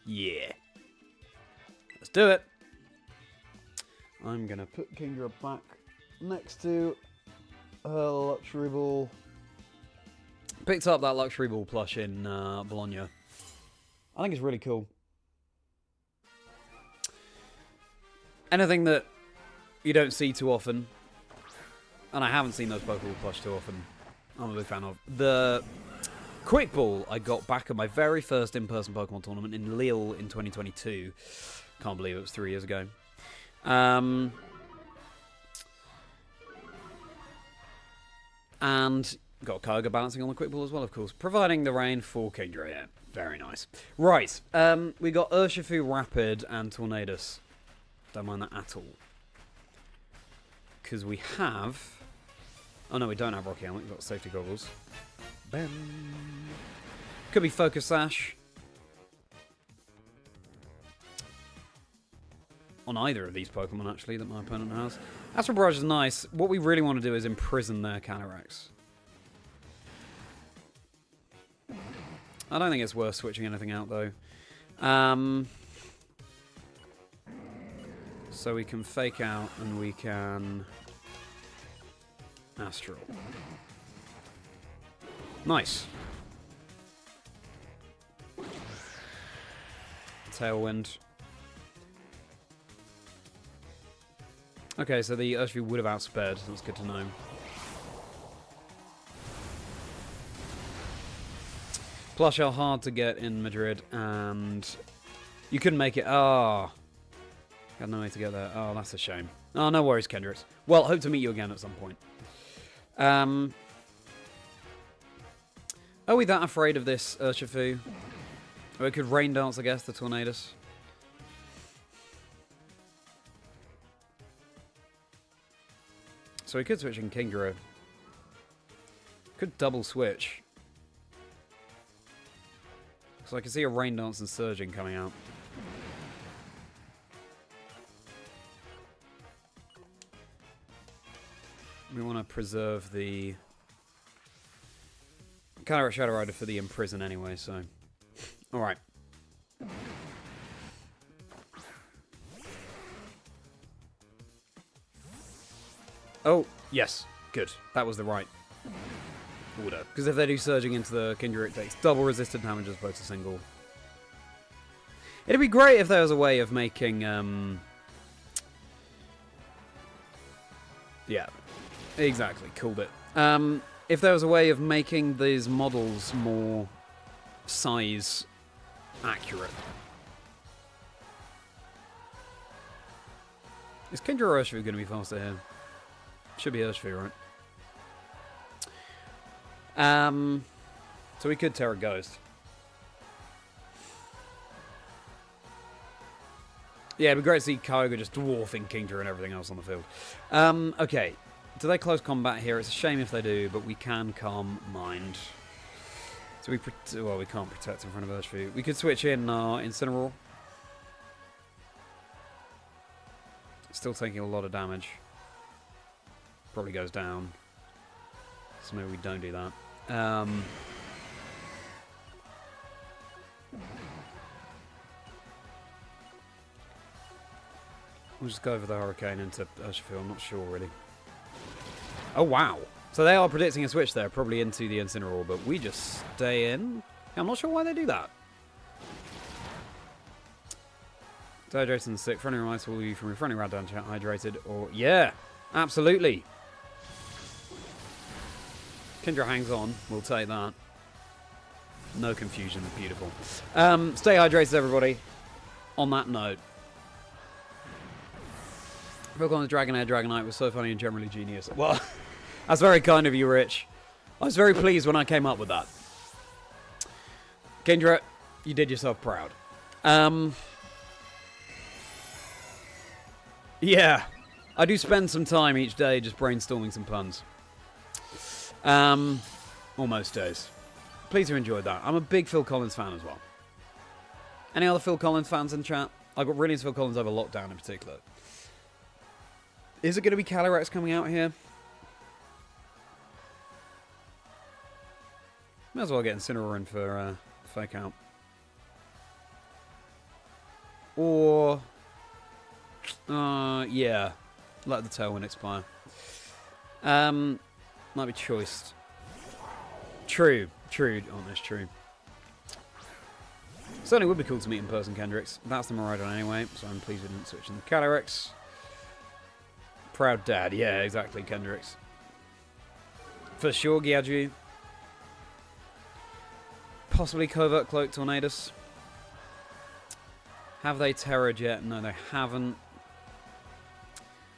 Yeah. Let's do it. I'm going to put KINGDRA back next to her luxury ball. Picked up that luxury ball plush in Bologna. I think it's really cool. Anything that you don't see too often, and I haven't seen those Pokeball plush too often, I'm a big fan of. The Quick Ball I got back at my very first in-person Pokemon tournament in Lille in 2022. Can't believe it was 3 years ago. And got Kyogre balancing on the Quick Ball as well, of course. Providing the rain for KINGDRA, yeah. Very nice. Right, we got Urshifu, Rapid, and Tornadus. Don't mind that at all. Because we have... Oh no, we don't have Rocky Helmet, we've got safety goggles. Bam. Could be Focus Sash. On either of these Pokemon, actually, that my opponent has. Astral Barrage is nice. What we really want to do is imprison their Calyrex. I don't think it's worth switching anything out, though. So we can Fake Out, and we can... Astral. Nice. Tailwind. Okay, so the Urshifu would have outsped. That's good to know. Plush are hard to get in Madrid, and you couldn't make it. Oh, got no way to get there. Oh, that's a shame. Oh, no worries, Kendrix. Well, hope to meet you again at some point. Are we that afraid of this Urshifu? Oh, it could Rain Dance, I guess, the Tornadus. So we could switch in KINGDRA. Could double switch. So I can see a Rain Dance and Surging coming out. We want to preserve the Calyrex Shadow Rider for the Imprison anyway, so... Alright. Oh, yes. Good. That was the right order. Because if they do Surging into the KINGDRA, it takes double resistant damage as opposed to single. It'd be great if there was a way of making... Yeah. Exactly. Called it. If there was a way of making these models more size accurate. Is KINGDRA or Urshifu going to be faster here? Should be Urshifu, right? So we could Terra Ghost. Yeah, it'd be great to see Kyogre just dwarfing KINGDRA and everything else on the field. Okay. Do they close combat here? It's a shame if they do, but we can Calm Mind. So well, we can't protect in front of Urshifu. We could switch in Incineroar. Still taking a lot of damage. Probably goes down. So maybe we don't do that. We'll just go over the Hurricane into Urshifu. I'm not sure, really. Oh, wow. So they are predicting a switch there, probably into the Incineroar, but we just stay in. I'm not sure why they do that. Dehydrated and sick. Friendly reminds will you from your friendly Raddown hydrated, or... Yeah, absolutely. KINGDRA hangs on. We'll take that. No confusion. Beautiful. Stay hydrated, everybody. On that note. Pokemon Dragonair Dragonite was so funny and generally genius. Well, that's very kind of you, Rich. I was very pleased when I came up with that. KINGDRA, you did yourself proud. Yeah, I do spend some time each day just brainstorming some puns. Or most days. Please you enjoyed that. I'm a big Phil Collins fan as well. Any other Phil Collins fans in chat? I got really into Phil Collins over lockdown in particular. Is it going to be Calyrex coming out here? Might as well get Incineroar in for Fake Out. Or... Yeah. Let the tailwind expire. Might be choiced. True. True. Oh, that's true. Certainly would be cool to meet in person, Kendrix. That's the Miraidon anyway, so I'm pleased we didn't switch in the Calyrex. Proud dad. Yeah, exactly, Kendrix. For sure, Gyaju. Possibly Covert Cloak Tornadus. Have they terrored yet? No, they haven't.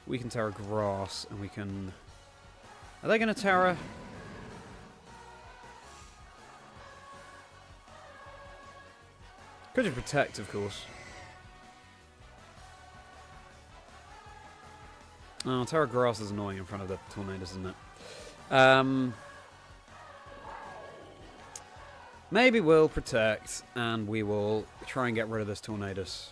We can Terra Grass, and we can... Are they going to Terra? Could you Protect, of course. Oh, Terra Grass is annoying in front of the Tornadus, isn't it? Maybe we'll Protect, and we will try and get rid of this Tornadus.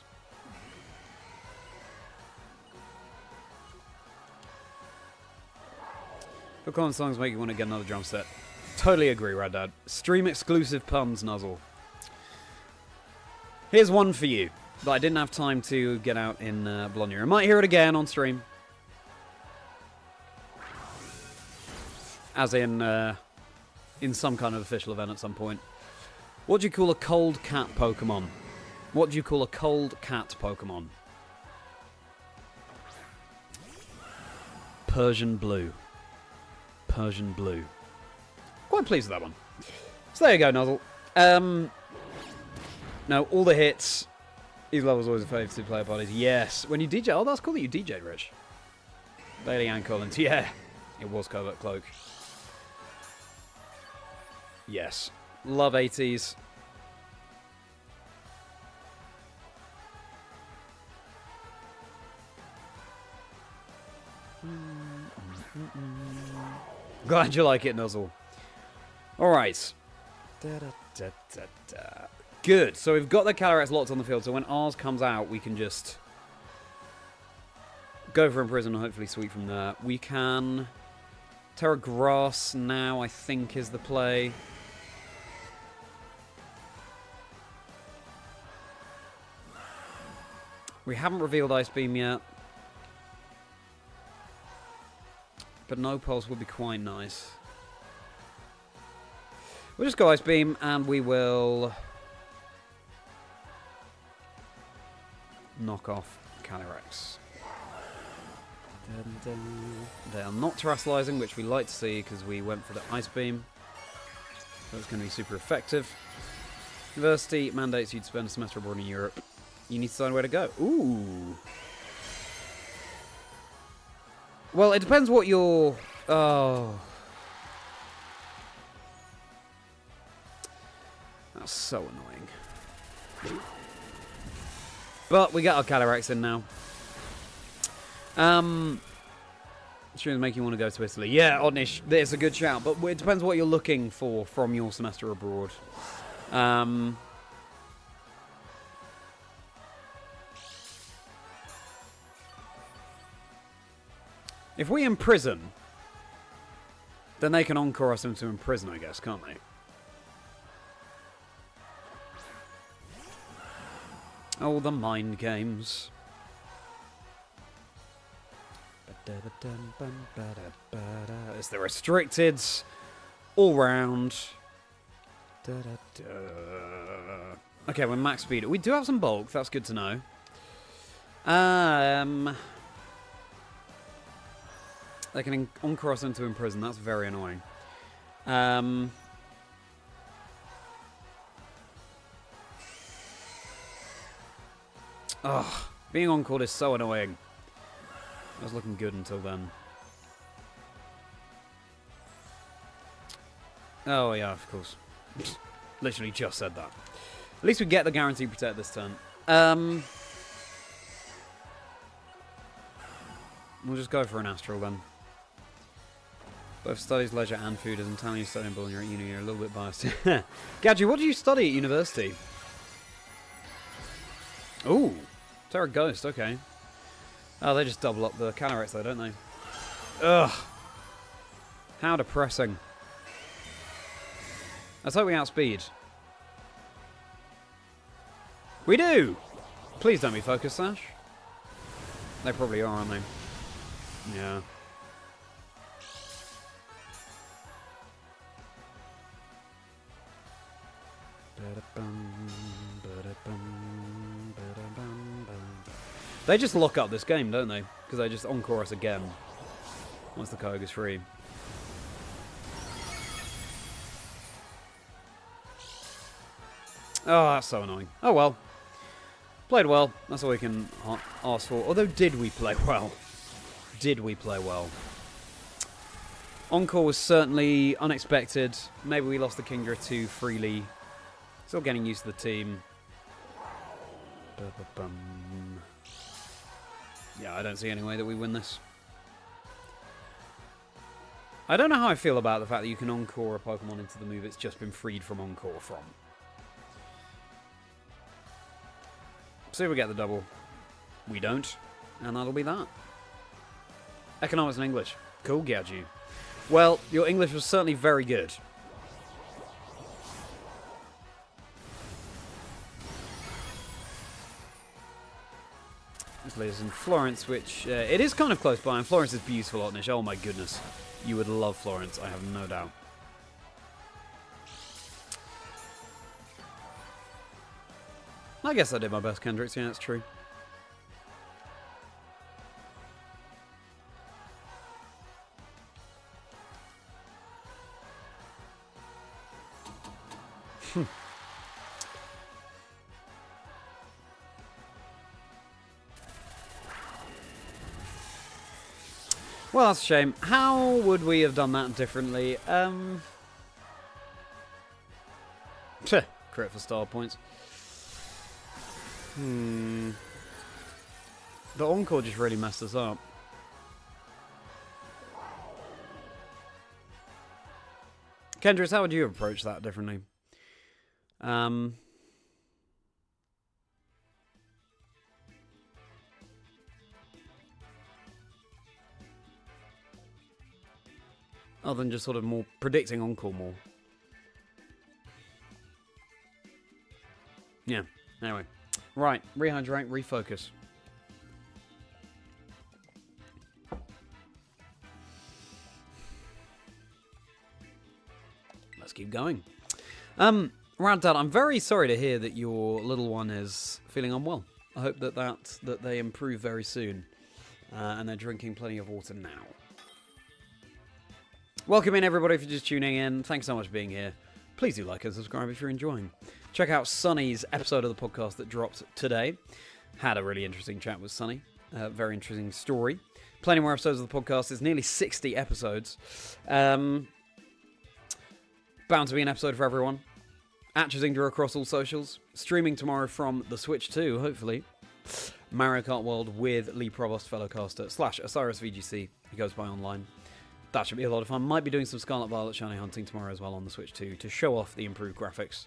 Pokémon songs make you want to get another drum set. Totally agree, Rad Dad. Stream exclusive puns, Nuzzle. Here's one for you that I didn't have time to get out in Bologna. I might hear it again on stream. As in some kind of official event at some point. What do you call a cold cat Pokemon? What do you call a cold cat Pokemon? Persian Blue. Persian Blue. Quite pleased with that one. So there you go, Nuzzle. No, all the hits. These levels always a favourite to player parties. Yes. When you DJ. Oh, that's cool that you DJ, Rich. Bailey Ann Collins. Yeah. It was Covert Cloak. Yes. Love 80s. Glad you like it, Nuzzle. Alright. Good. So we've got the Calyrex locked on the field, so when ours comes out, we can just go for Imprison and hopefully sweep from there. We can... Terra Grass now, I think, is the play. We haven't revealed Ice Beam yet. But no Pulse would be quite nice. We'll just go Ice Beam and we will knock off Calyrex. They are not terrestrializing, which we like to see because we went for the Ice Beam. So it's going to be super effective. University mandates you to spend a semester abroad in Europe. You need to decide where to go. Ooh. Well, it depends what your... Oh. That's so annoying. But we got our Calyrex in now. Streams make you want to go to Italy. Yeah, Odnish, it's a good shout. But it depends what you're looking for from your semester abroad. If we imprison, then they can encore us into imprison, I guess, can't they? Oh, the mind games. It's the restricted all round. Okay, we're max speed. We do have some bulk, that's good to know. They can encore us into imprison, that's very annoying. Ugh, being on-called is so annoying. I was looking good until then. Oh, yeah, of course. Literally just said that. At least we get the guaranteed protect this turn. We'll just go for an Astral then. Both studies, leisure, and food. As I'm telling you, studying Bull, you're at uni, you're a little bit biased. Gadget, what do you study at university? Ooh, Terra Ghost, okay. Oh, they just double up the Calyrex though, don't they? Ugh. How depressing. Let's hope we outspeed. We do! Please don't be focused, Sash. They probably are, aren't they? Yeah. They just lock up this game, don't they? Because they just encore us again once the code is free. Oh, that's so annoying. Oh well. Played well. That's all we can ask for. Although, did we play well? Did we play well? Encore was certainly unexpected. Maybe we lost the KINGDRA too freely. Still getting used to the team. Yeah, I don't see any way that we win this. I don't know how I feel about the fact that you can encore a Pokemon into the move it's just been freed from encore from. See if we get the double. We don't. And that'll be that. Economics and English. Cool, Gadju. Well, your English was certainly very good. This lady's in Florence, which it is kind of close by, and Florence is beautiful, Otnish. Oh my goodness. You would love Florence, I have no doubt. I guess I did my best, Kendrix. Yeah, that's true. Well, that's a shame. How would we have done that differently? Crit for star points. The encore just really messed us up. Kendrix, how would you approach that differently? Other than just sort of more predicting encore more. Yeah, anyway. Right, rehydrate, refocus. Let's keep going. Randad, I'm very sorry to hear that your little one is feeling unwell. I hope that they improve very soon. And they're drinking plenty of water now. Welcome in, everybody, if you're just tuning in. Thanks so much for being here. Please do like and subscribe if you're enjoying. Check out Sunny's episode of the podcast that dropped today. Had a really interesting chat with Sunny. Very interesting story. Plenty more episodes of the podcast. It's nearly 60 episodes. Bound to be an episode for everyone. At Chazingdra across all socials. Streaming tomorrow from the Switch 2, hopefully. MARIO KART WORLD with Lee Provost, fellow caster, / Osiris VGC. He goes by online. That should be a lot of fun. Might be doing some Scarlet Violet Shiny hunting tomorrow as well on the Switch 2 to show off the improved graphics.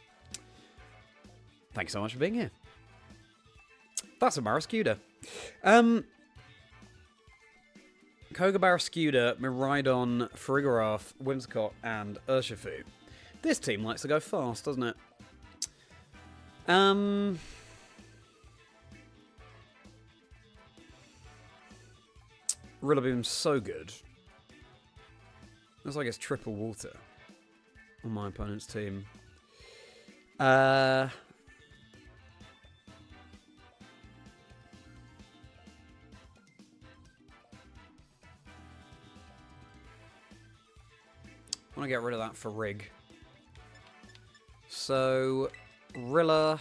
Thanks so much for being here. That's a Barraskewda. Koga Barraskewda, Miraidon, Farigiraf, Whimsicott, and Urshifu. This team likes to go fast, doesn't it? Rillaboom's so good. Looks like it's triple water on my opponent's team. Want to get rid of that for Rig. So, Rilla.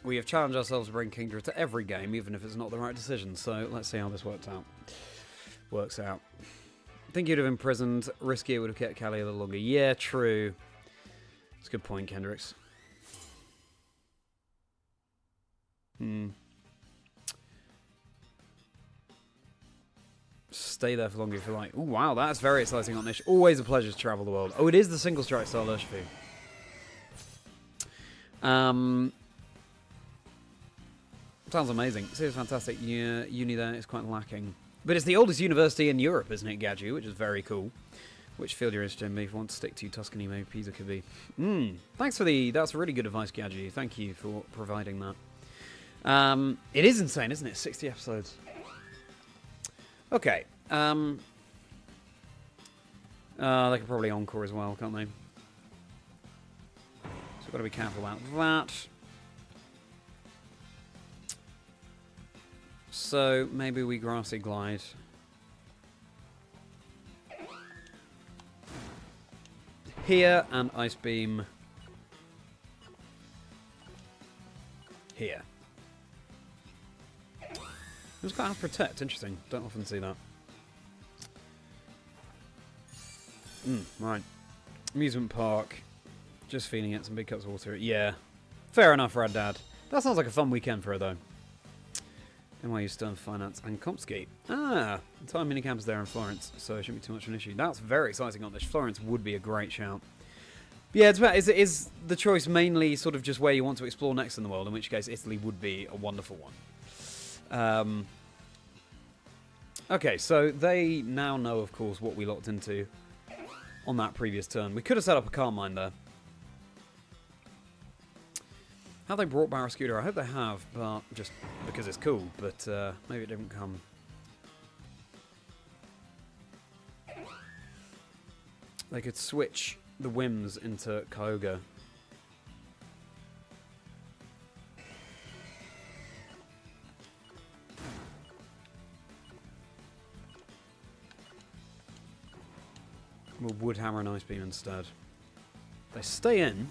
We have challenged ourselves to bring KINGDRA to every game, even if it's not the right decision. So let's see how this works out. I think you'd have imprisoned. Riskier would have kept Callie a little longer. Yeah, true. That's a good point, Kendrix. Stay there for longer if you like. Oh, wow, that's very exciting on Nish. Always a pleasure to travel the world. Oh, it is the single strike style Urshifu. Sounds amazing. Seems fantastic. Uni there is quite lacking. But it's the oldest university in Europe, isn't it, Gadju? Which is very cool. Which field you're interested in? If you want to stick to Tuscany, maybe Pisa could be. Thanks for that's really good advice, Gadget. Thank you for providing that. It is insane, isn't it? 60 episodes. Okay. They could probably encore as well, can't they? So we've got to be careful about that. So maybe we grassy glide. Here and Ice Beam here. It's quite hard to protect. Interesting. Don't often see that. Right. Amusement park. Just feeling it. Some big cups of water. Yeah. Fair enough, Rad Dad. That sounds like a fun weekend for her, though. NYU Stern Finance and Compski. Ah, entire minicamp is there in Florence, so it shouldn't be too much of an issue. That's very exciting on this. Florence would be a great shout. But yeah, it's about, is the choice mainly sort of just where you want to explore next in the world, in which case Italy would be a wonderful one. Okay, so they now know, of course, what we locked into on that previous turn. We could have set up a car mine there. Have they brought Barraskewda? I hope they have, but just because it's cool, but maybe it didn't come. They could switch the whims into Kyogre. We'll Woodhammer and Ice Beam instead. They stay in.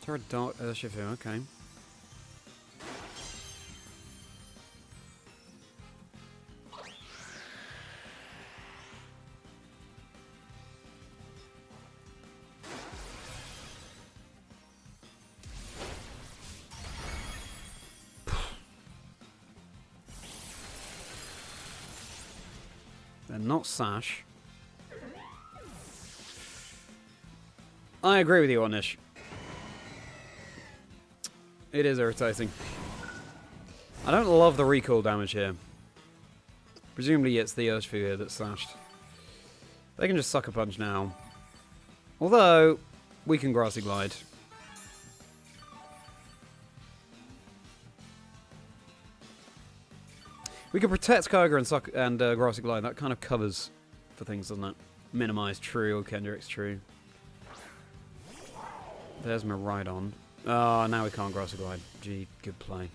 They're a dark Earthshift here, okay. They're not Sash. I agree with you, Onish. It is irritating. I don't love the recoil damage here. Presumably it's the Urshifu here that's slashed. They can just Sucker Punch now. Although, we can Grassy Glide. We can protect Kyogre and Grassy Glide. That kind of covers for things, doesn't it? Minimize True or Kendrix True. There's my Rhydon. Oh, now we can't Grassy Glide. Gee, good play.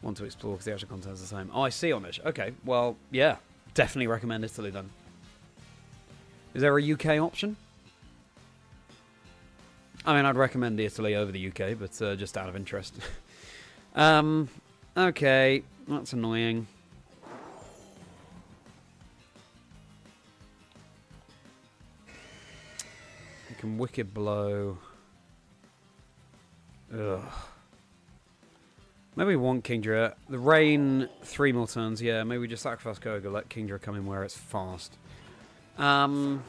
Want to explore because the actual content is the same. Oh, I see on this. Okay, well, yeah. Definitely recommend Italy then. Is there a UK option? I mean, I'd recommend Italy over the UK, but just out of interest. Okay, that's annoying. You can Wicked Blow. Ugh. Maybe we want Kingdra. The rain, 3 more turns. Yeah, maybe we just sacrifice Koga, let Kingdra come in where it's fast. One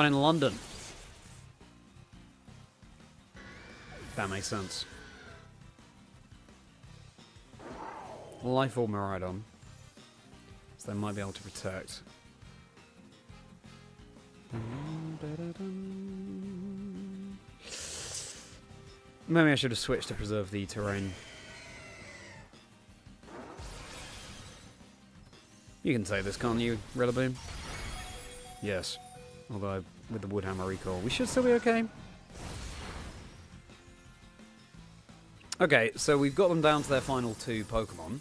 in London. That makes sense. Life Orb Miraidon. So they might be able to protect. Maybe I should have switched to preserve the terrain. You can say this, can't you, Rillaboom? Yes. Although, with the Woodhammer recall, we should still be okay. Okay, so we've got them down to their final 2 Pokemon.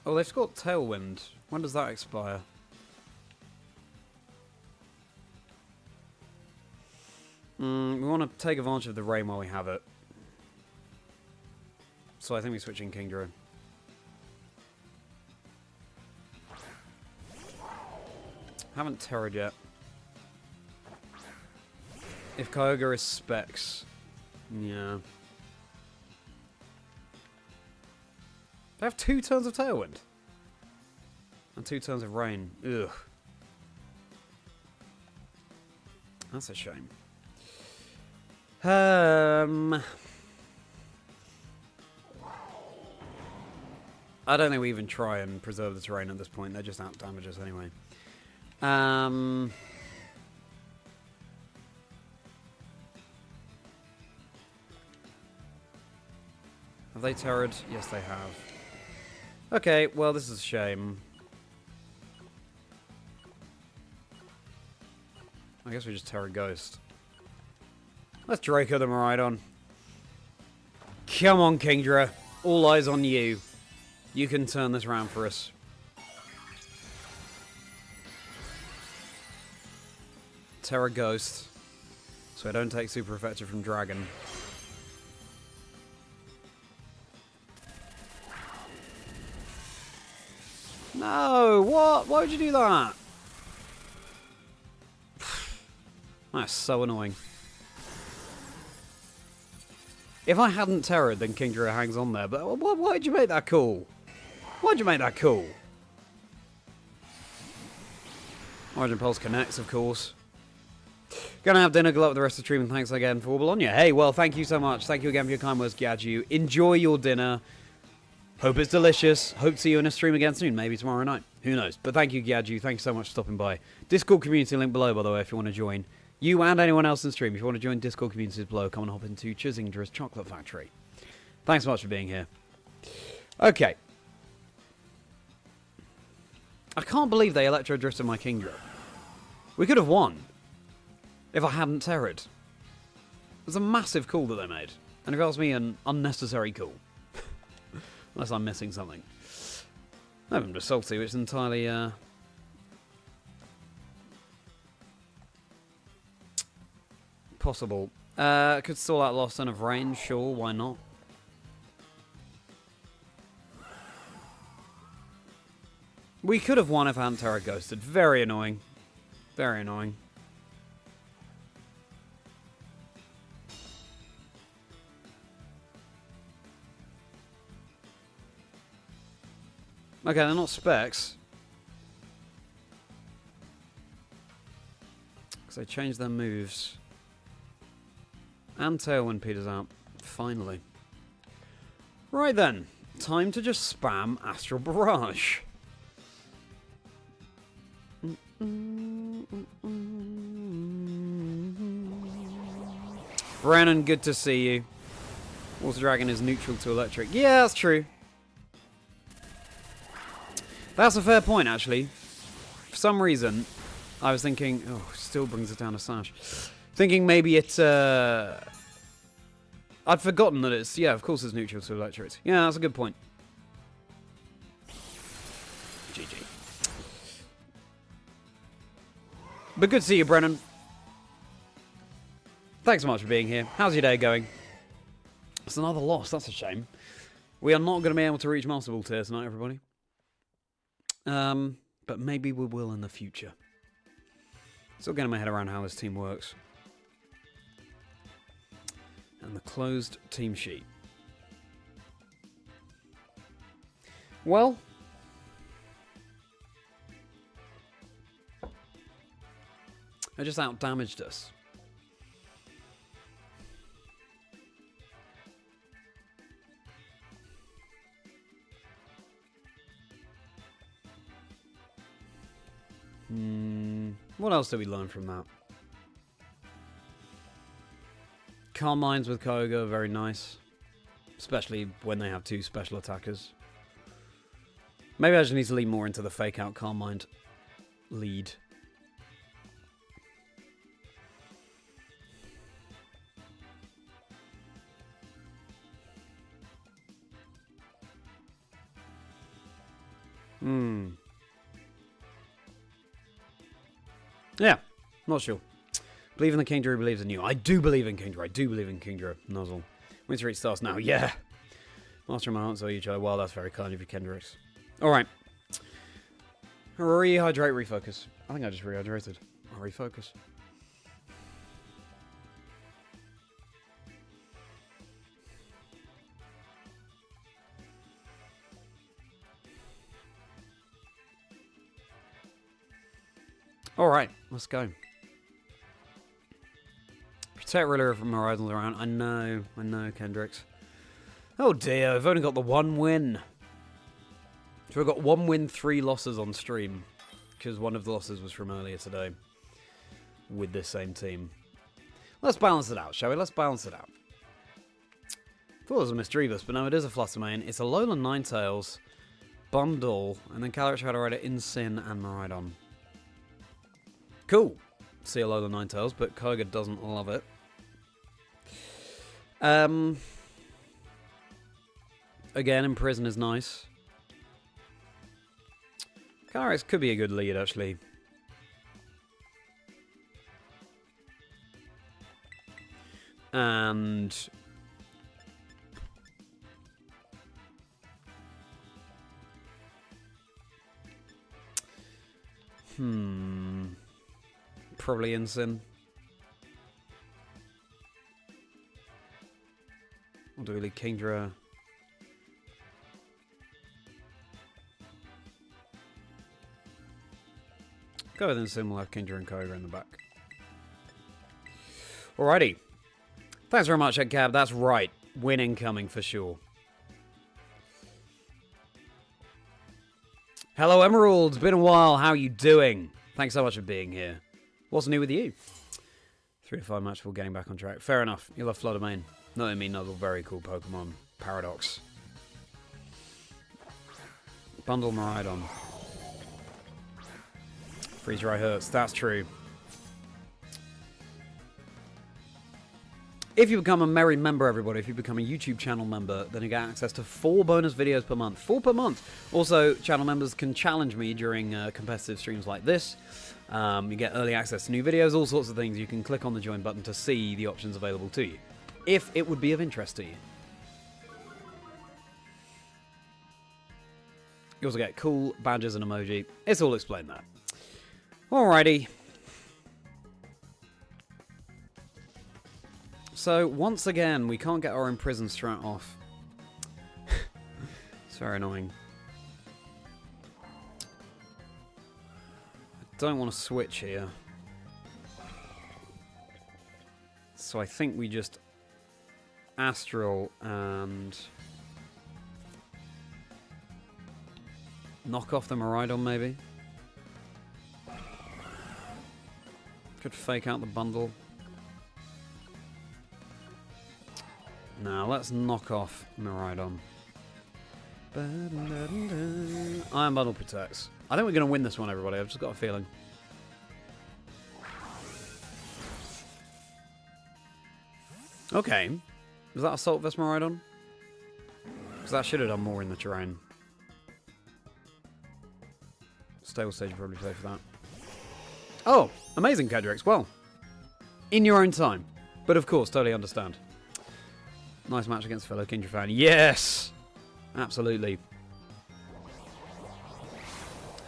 Oh, they've got Tailwind. When does that expire? We want to take advantage of the rain while we have it. So I think we're switching Kingdra. Haven't terrored yet. If Kyogre is Specs... Yeah. They have 2 turns of Tailwind. And 2 turns of Rain. Ugh. That's a shame. I don't think we even try and preserve the terrain at this point. They're just out damage us anyway. Have they terrored? Yes, they have. Okay, well, this is a shame. I guess we just Terra Ghost. Let's Draco the Miraidon. Come on, KINGDRA. All eyes on you. You can turn this round for us. Terra Ghost. So I don't take Super Effective from Dragon. No! What? Why would you do that? That's so annoying. If I hadn't terrored, then KINGDRA hangs on there. But why did you make that call? Why'd you make that call? Origin Pulse connects, of course. Gonna have dinner, glow up the rest of the stream, and thanks again for Bologna. Hey, well, thank you so much. Thank you again for your kind words, Gadju. Enjoy your dinner. Hope it's delicious. Hope to see you in a stream again soon. Maybe tomorrow night. Who knows? But thank you, Gadju. Thank you so much for stopping by. Discord community link below, by the way, if you want to join. You and anyone else in the stream, if you want to join Discord communities below, come and hop into Chazingdra's Chocolate Factory. Thanks so much for being here. Okay. I can't believe they Electro Drifted my KINGDRA. We could have won if I hadn't terrored. It was a massive call that they made. And if you ask me, an unnecessary call. Unless I'm missing something. No, I'm just salty, which is entirely... possible. Could stall out Lost Son of Rain, sure, why not? We could have won if I hadn't Terra Ghosted. Very annoying. Very annoying. Okay, they're not Specs. Because they changed their moves. And Tailwind peters out. Finally. Right then. Time to just spam Astral Barrage. Brennan, good to see you. Water Dragon is neutral to electric. Yeah, that's true. That's a fair point, actually. For some reason, I was thinking... Oh, still brings it down a sash. Thinking maybe it's... I'd forgotten that it's... Yeah, of course it's neutral to electric. Yeah, that's a good point. GG. But good to see you, Brennan. Thanks so much for being here. How's your day going? It's another loss. That's a shame. We are not going to be able to reach Master Ball tier tonight, everybody. But maybe we will in the future. Still getting my head around how this team works. And the closed team sheet. Well... They just out-damaged us. What else did we learn from that? Calm Minds with Koga, very nice. Especially when they have 2 special attackers. Maybe I just need to lean more into the fake out Calm Mind lead. Yeah, not sure. Believe in the KINGDRA who believes in you. I do believe in KINGDRA. I do believe in KINGDRA. Nuzzle. Winter 8 stars now. Yeah. Master of my answer, you Joe. Well, that's very kind of you, Kendrix. Alright. Rehydrate, refocus. I think I just rehydrated. I'll refocus. Alright, let's go. Protect Rilla from horizons around. I know, Kendrix. Oh dear, I've only got the one win. So I've got 1 win, 3 losses on stream. Because one of the losses was from earlier today. With this same team. Let's balance it out, shall we? Let's balance it out. Thought it was a Misdreavus, but no, it is a Fluttermane. It's a Alolan Ninetales, Bundle, and then Calyrex, Shadow Rider, Incin, and Miraidon. Cool. See a Alolan Ninetales, but Kyogre doesn't love it. Again, Imprison is nice. Calyrex could be a good lead, actually. And... probably Incin. Or do we leave KINGDRA? Go with Incin, we'll have KINGDRA and Kyogre in the back. Alrighty. Thanks very much, Edcab. That's right. Win incoming for sure. Hello, Emerald. Been a while. How you doing? Thanks so much for being here. What's new with you? 3 to 5 match before getting back on track. Fair enough. You'll have Fluttermane. Not I mean, another very cool Pokemon. Paradox. Bundle Miraidon. Freeze Dry hurts. That's true. If you become a Merri member, everybody, if you become a YouTube channel member, then you get access to 4 bonus videos per month. 4 per month. Also, channel members can challenge me during competitive streams like this. You get early access to new videos, all sorts of things. You can click on the join button to see the options available to you, if it would be of interest to you. You also get cool badges and emoji. It's all explained there. Alrighty. So, once again, we can't get our Imprison strat off. It's very annoying. I don't want to switch here. So I think we just Astral and knock off the Miraidon, maybe. Could fake out the bundle. Now let's knock off Miraidon. Iron Bundle protects. I think we're going to win this one, everybody. I've just got a feeling. Okay. Was that Assault Vest Miraidon? Because that should have done more in the terrain. Stable stage would probably play for that. Oh, amazing, Kendrix. Well, in your own time. But of course, totally understand. Nice match against fellow KINGDRA fan. Yes! Absolutely.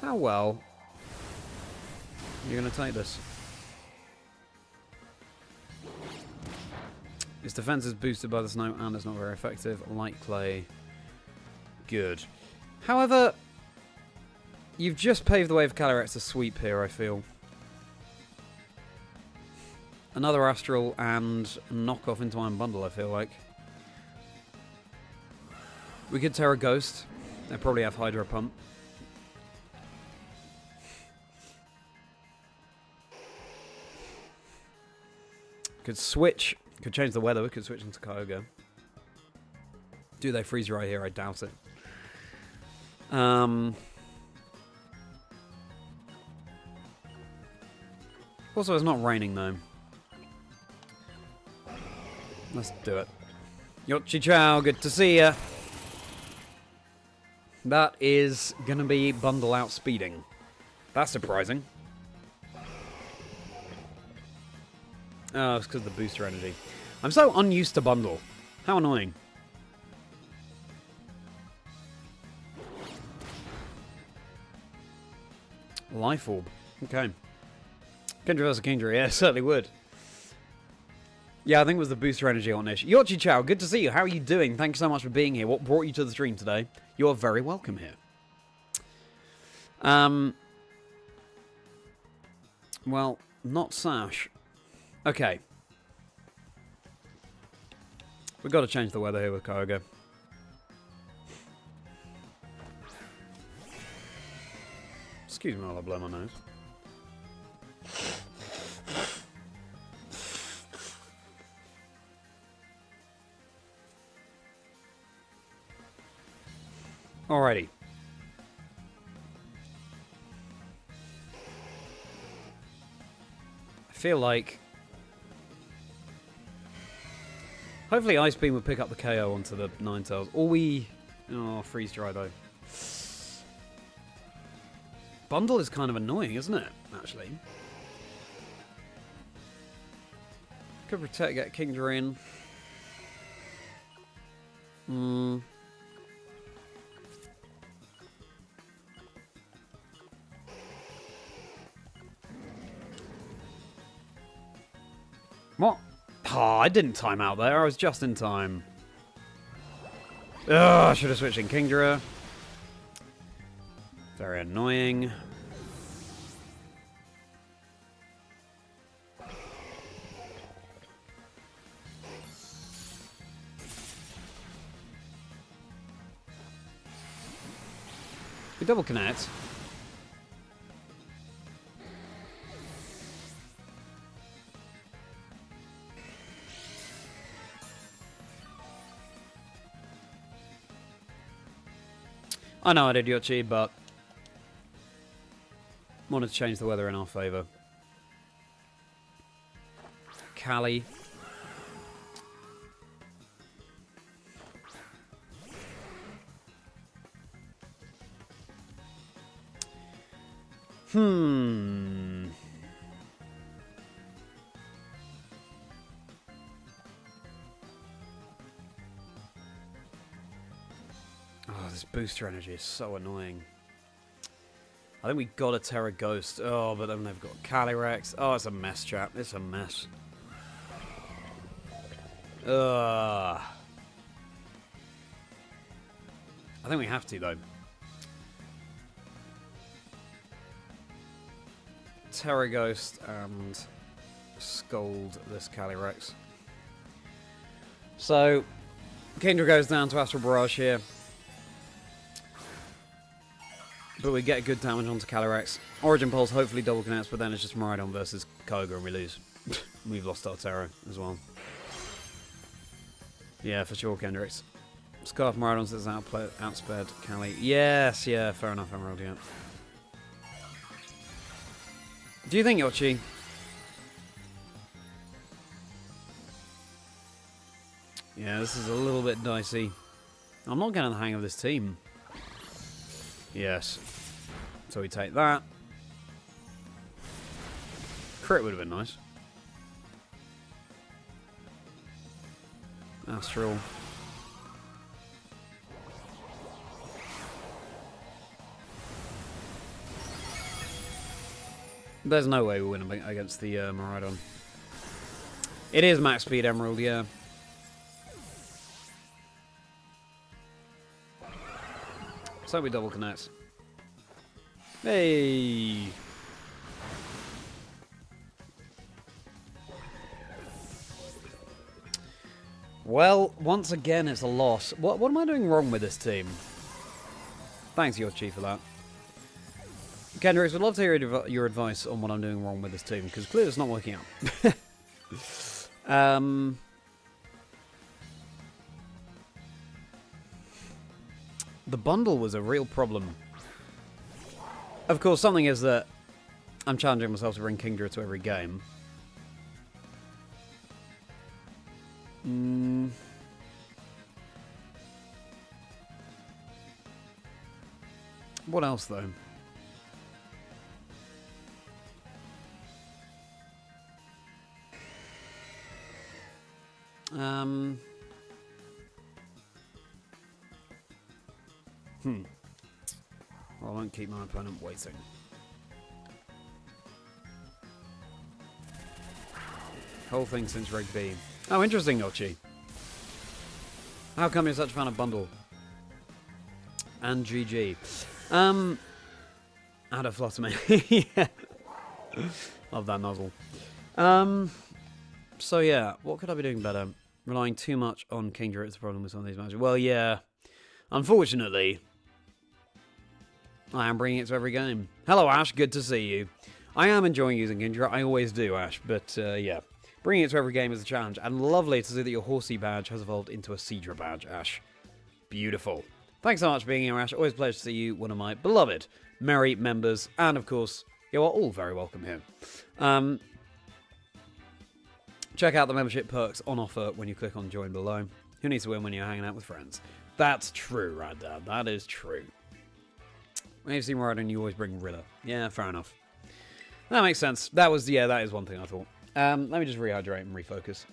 How well you're going to take this? Its defense is boosted by the snow and it's not very effective. Light clay. Good. However, you've just paved the way for Calyrex to sweep here, I feel. Another Astral and knock off into Iron Bundle, I feel like. We could Terra Ghost. They probably have Hydro Pump. Could switch. Could change the weather. We could switch into Kyogre. Do they freeze right here? I doubt it. Also, it's not raining though. Let's do it. Yochi Chow, good to see ya. That is going to be bundle outspeeding. That's surprising. Oh, it's because of the booster energy. I'm so unused to bundle. How annoying. life orb. Okay. KINGDRA versus KINGDRA, yeah, certainly would. Yeah, I think it was the booster energy on ish. Yochi Chow, good to see you. How are you doing? Thank you so much for being here. What brought you to the stream today? You're very welcome here. Well, not Sash. Okay. We've got to change the weather here with Koga. Excuse me while I blow my nose. Alrighty. I feel like... Hopefully Ice Beam will pick up the KO onto the Ninetales. Or we... Oh, Freeze Dry though. Bundle is kind of annoying, isn't it? Actually. Could Protect, get KINGDRA in. What? Oh, I didn't time out there. I was just in time. Ugh, I should have switched in KINGDRA. Very annoying. We double connect. I know I did Yochi, but wanted to change the weather in our favour. Callie. Oh, this booster energy is so annoying. I think we got a Terra Ghost. Oh, but then they've got Calyrex. Oh, it's a mess, chap. It's a mess. Ugh. I think we have to, though. Terra Ghost and Scold this Calyrex. So, KINGDRA goes down to Astral Barrage here. But we get good damage onto Calyrex. Origin Pulse hopefully double connects, but then it's just Miraidon versus Koga and we lose. We've lost our Terra as well. Yeah, for sure, Kendrix. Scarf Miraidon says outspared Callie. Yes, yeah, fair enough, Emerald, yeah. Do you think, Yochi? Yeah, this is a little bit dicey. I'm not getting the hang of this team. Yes. So we take that. Crit would have been nice. Astral. There's no way we win against the Miraidon. It is max speed Emerald, yeah. So we double connect. Hey! Well, once again, it's a loss. What am I doing wrong with this team? Thanks, Yochi, for that. Kendrix, would love to hear your advice on what I'm doing wrong with this team, because clearly it's not working out. The bundle was a real problem. Of course, something is that I'm challenging myself to bring KINGDRA to every game. What else, though? Well, I won't keep my opponent waiting. Whole thing since Reg B. Oh, interesting, Yoshi. How come you're such a fan of Bundle? And GG. Out of Flutter me. Yeah. Love that nozzle. So yeah, what could I be doing better? Relying too much on KINGDRA is the problem with some of these matches. Well, yeah. Unfortunately, I am bringing it to every game. Hello, Ash. Good to see you. I am enjoying using KINGDRA. I always do, Ash. But, yeah. Bringing it to every game is a challenge. And lovely to see that your Horsey badge has evolved into a Cedra badge, Ash. Beautiful. Thanks so much for being here, Ash. Always a pleasure to see you, one of my beloved Merri members. And, of course, you are all very welcome here. Check out the membership perks on offer when you click on join below. Who needs to win when you're hanging out with friends? That's true, right, Dad? That is true. When you've seen Raiden, you always bring Rilla. Yeah, fair enough. That makes sense. That was, yeah, that is one thing I thought. Let me just rehydrate and refocus.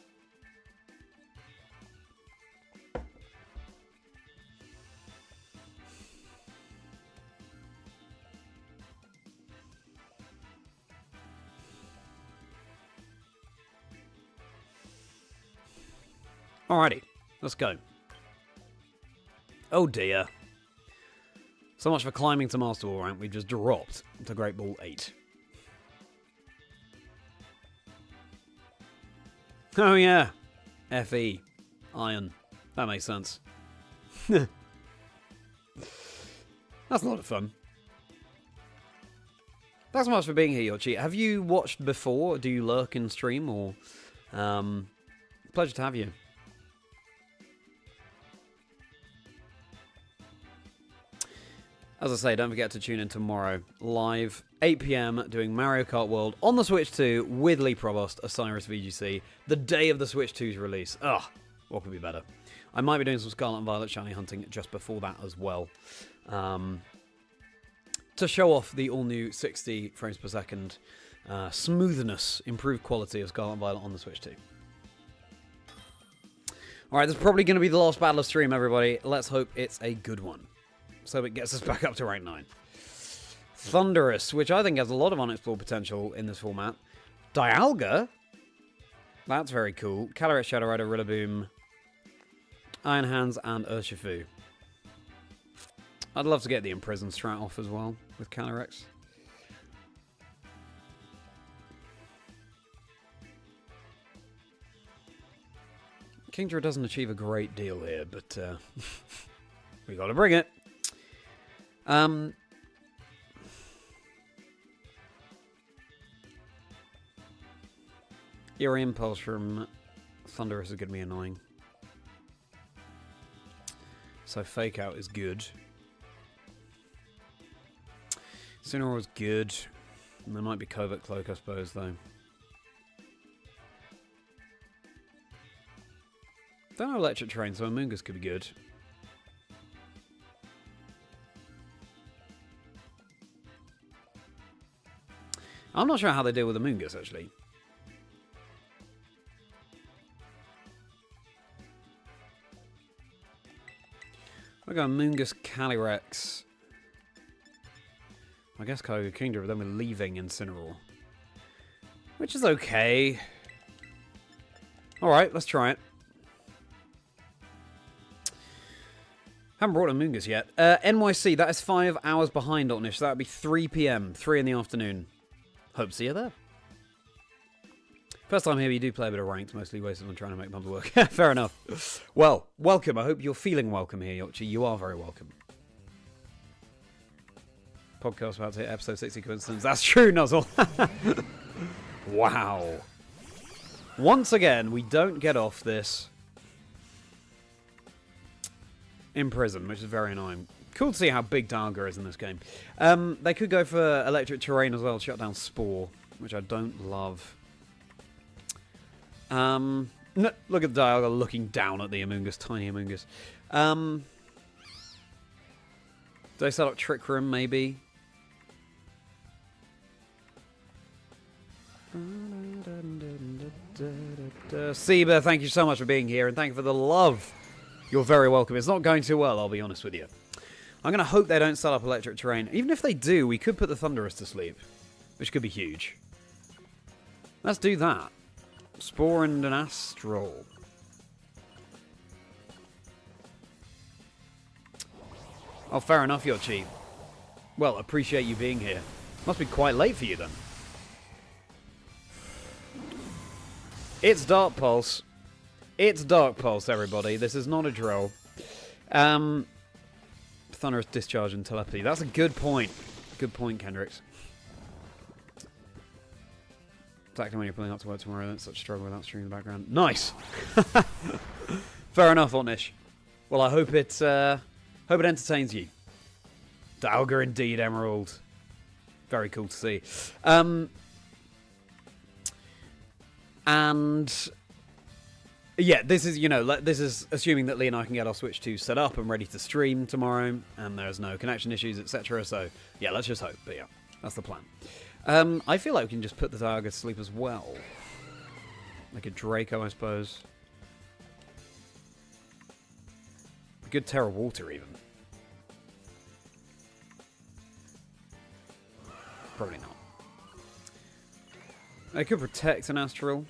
Alrighty, let's go. Oh dear. So much for climbing to Master Ball rank, we've just dropped to Great Ball 8. Oh yeah, FE, Iron. That makes sense. That's a lot of fun. Thanks so much for being here, Yoshi. Have you watched before? Do you lurk in stream? Or pleasure to have you. As I say, don't forget to tune in tomorrow, live, 8 PM, doing Mario Kart World on the Switch 2 with Lee Provost, Osiris VGC, the day of the Switch 2's release. Ugh, what could be better? I might be doing some Scarlet and Violet shiny hunting just before that as well. To show off the all-new 60 frames per second smoothness, improved quality of Scarlet and Violet on the Switch 2. Alright, this is probably going to be the last battle of stream, everybody. Let's hope it's a good one. So it gets us back up to rank 9. Thunderous, which I think has a lot of unexplored potential in this format. Dialga? That's very cool. Calyrex, Shadow Rider, Rillaboom, Iron Hands, and Urshifu. I'd love to get the Imprison strat off as well with Calyrex. KINGDRA doesn't achieve a great deal here, but we gotta bring it. Eerie Impulse from Thunderous is going to be annoying. So Fake Out is good. Incineroar is good. And there might be Covert Cloak, I suppose, though. Don't know Electric Terrain, so Amoonguss could be good. I'm not sure how they deal with Amoonguss, actually. I go Amoonguss, Calyrex. I guess Kyogre KINGDRA, but then we're leaving Incineroar. Which is okay. Alright, let's try it. Haven't brought Amoonguss yet. NYC, that is 5 hours behind Otnish, so that would be 3 PM, 3 in the afternoon. Hope to see you there. First time here, you do play a bit of ranked, mostly wasted on trying to make bumper work. Fair enough. Well, welcome. I hope you're feeling welcome here, Yoshi. You are very welcome. Podcast about to hit episode 60 coincidence. That's true, Nuzzle. Wow. Once again, we don't get off this in prison, which is very annoying. Cool to see how big Dialga is in this game. They could go for Electric Terrain as well to shut down Spore, which I don't love. No, look at Dialga looking down at the Amoonguss, tiny Amoonguss. Do they set up Trick Room, maybe? Seba, thank you so much for being here, and thank you for the love. You're very welcome. It's not going too well, I'll be honest with you. I'm going to hope they don't set up Electric Terrain. Even if they do, we could put the Thunderous to sleep, which could be huge. Let's do that. Spore and an Astral. Oh, fair enough, you're cheap. Well, appreciate you being here. Must be quite late for you, then. It's Dark Pulse. It's Dark Pulse, everybody. This is not a drill. Thunderous Discharge and Telepathy. That's a good point. Good point, Kendrix. Exactly when you're pulling up to work tomorrow. That's such a struggle without streaming in the background. Nice! Fair enough, Otnish. Well, I hope it entertains you. Dialga indeed, Emerald. Very cool to see. And yeah, this is, you know, this is assuming that Lee and I can get our Switch 2 set up and ready to stream tomorrow, and there's no connection issues, etc. So yeah, let's just hope. But yeah, that's the plan. I feel like we can just put the Dialga to sleep as well, like a Draco, I suppose. Good Terra Water, even. Probably not. I could protect an Astral.